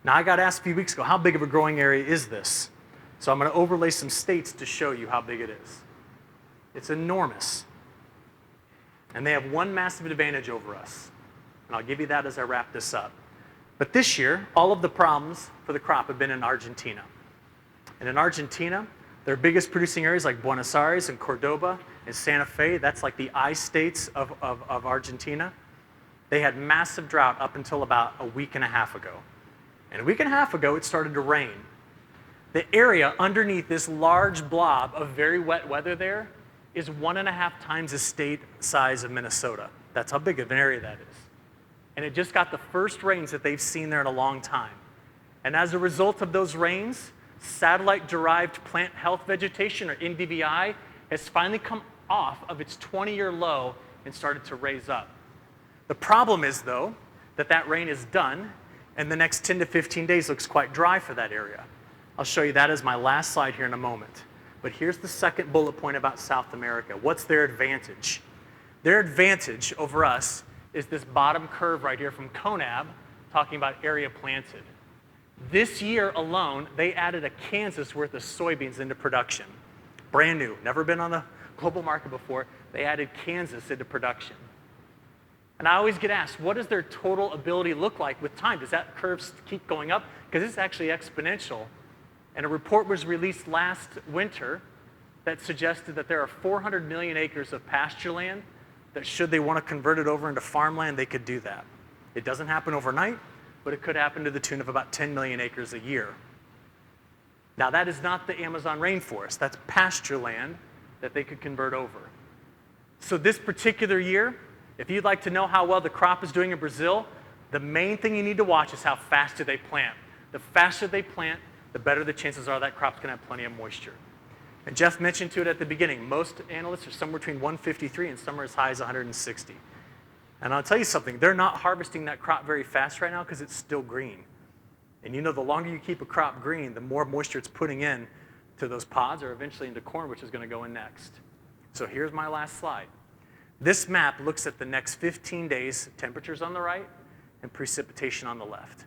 Now, I got asked a few weeks ago, how big of a growing area is this? So I'm going to overlay some states to show you how big it is. It's enormous. And they have one massive advantage over us. And I'll give you that as I wrap this up. But this year, all of the problems for the crop have been in Argentina. And in Argentina, their biggest producing areas like Buenos Aires and Cordoba and Santa Fe, that's like the I states of Argentina, they had massive drought up until about a week and a half ago. And a week and a half ago, it started to rain. The area underneath this large blob of very wet weather there is 1.5 times the state size of Minnesota. That's how big of an area that is. And it just got the first rains that they've seen there in a long time. And as a result of those rains, satellite-derived plant health vegetation, or NDVI, has finally come off of its 20-year low and started to raise up. The problem is, though, that rain is done, and the next 10 to 15 days looks quite dry for that area. I'll show you that as my last slide here in a moment. But here's the second bullet point about South America. What's their advantage? Their advantage over us is this bottom curve right here from CONAB, talking about area planted. This year alone, they added a Kansas worth of soybeans into production. Brand new, never been on the global market before. They added Kansas into production. And I always get asked, what does their total ability look like with time? Does that curve keep going up? Because it's actually exponential. And a report was released last winter that suggested that there are 400 million acres of pasture land that, should they want to convert it over into farmland, they could do that. It doesn't happen overnight, but it could happen to the tune of about 10 million acres a year. Now, that is not the Amazon rainforest. That's pasture land that they could convert over. So this particular year, if you'd like to know how well the crop is doing in Brazil, the main thing you need to watch is how fast do they plant. The faster they plant, the better the chances are that crop's going to have plenty of moisture. And Jeff mentioned to it at the beginning, most analysts are somewhere between 153 and some are as high as 160. And I'll tell you something, they're not harvesting that crop very fast right now because it's still green. And you know, the longer you keep a crop green, the more moisture it's putting in to those pods or eventually into corn, which is going to go in next. So here's my last slide. This map looks at the next 15 days, temperatures on the right and precipitation on the left.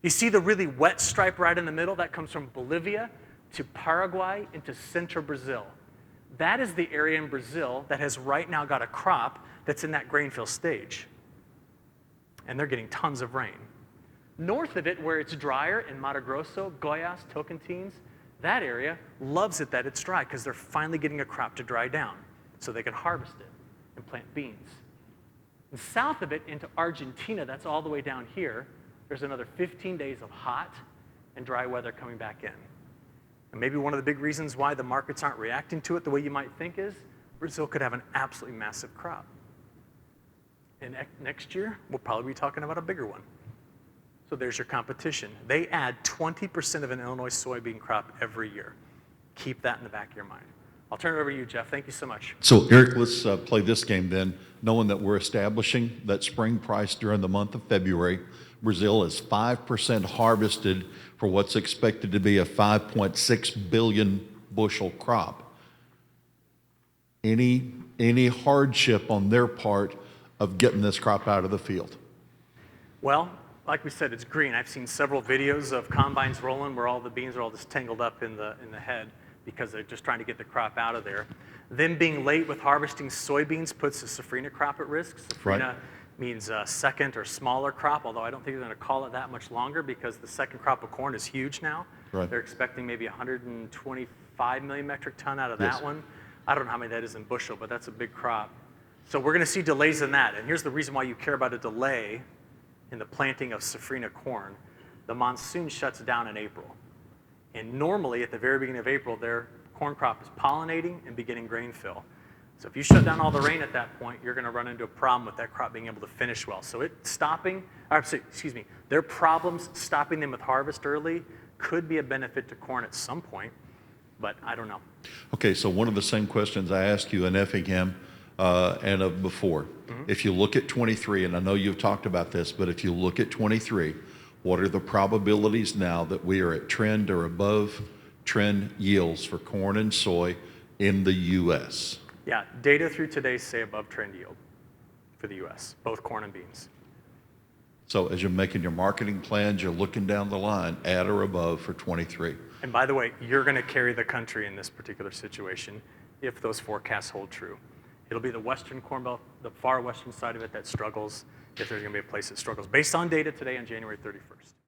You see the really wet stripe right in the middle? That comes from Bolivia to Paraguay into central Brazil. That is the area in Brazil that has right now got a crop that's in that grain fill stage. And they're getting tons of rain. North of it, where it's drier in Mato Grosso, Goiás, Tocantins, that area loves it that it's dry because they're finally getting a crop to dry down so they can harvest it and plant beans. And south of it into Argentina, that's all the way down here, there's another 15 days of hot and dry weather coming back in. And maybe one of the big reasons why the markets aren't reacting to it the way you might think is Brazil could have an absolutely massive crop. And next year, we'll probably be talking about a bigger one. So there's your competition. They add 20% of an Illinois soybean crop every year. Keep that in the back of your mind. I'll turn it over to you, Jeff. Thank you so much. So, Eric, let's play this game then, knowing that we're establishing that spring price during the month of February. Brazil is 5% harvested for what's expected to be a 5.6 billion bushel crop. Any hardship on their part of getting this crop out of the field? Well, like we said, it's green. I've seen several videos of combines rolling where all the beans are all just tangled up in the head because they're just trying to get the crop out of there. Them being late with harvesting soybeans puts the safrinha crop at risk. Safrinha means second or smaller crop, although I don't think they're going to call it that much longer because the second crop of corn is huge now. Right. They're expecting maybe 125 million metric ton out of that one. I don't know how many that is in bushel, but that's a big crop. So we're going to see delays in that. And here's the reason why you care about a delay in the planting of safrinha corn. The monsoon shuts down in April. And normally, at the very beginning of April, their corn crop is pollinating and beginning grain fill. So if you shut down all the rain at that point, you're going to run into a problem with that crop being able to finish well. So their problems stopping them with harvest early could be a benefit to corn at some point, but I don't know. Okay, so one of the same questions I asked you in Effingham and of before. If you look at 23, and I know you've talked about this, but if you look at 23, what are the probabilities now that we are at trend or above trend yields for corn and soy in the U.S.? Yeah, data through today say above trend yield. for the U.S., both corn and beans. So as you're making your marketing plans, you're looking down the line, at or above for 23. And by the way, you're going to carry the country in this particular situation if those forecasts hold true. It'll be the Western Corn Belt, the far western side of it that struggles, if there's going to be a place that struggles, based on data today on January 31st.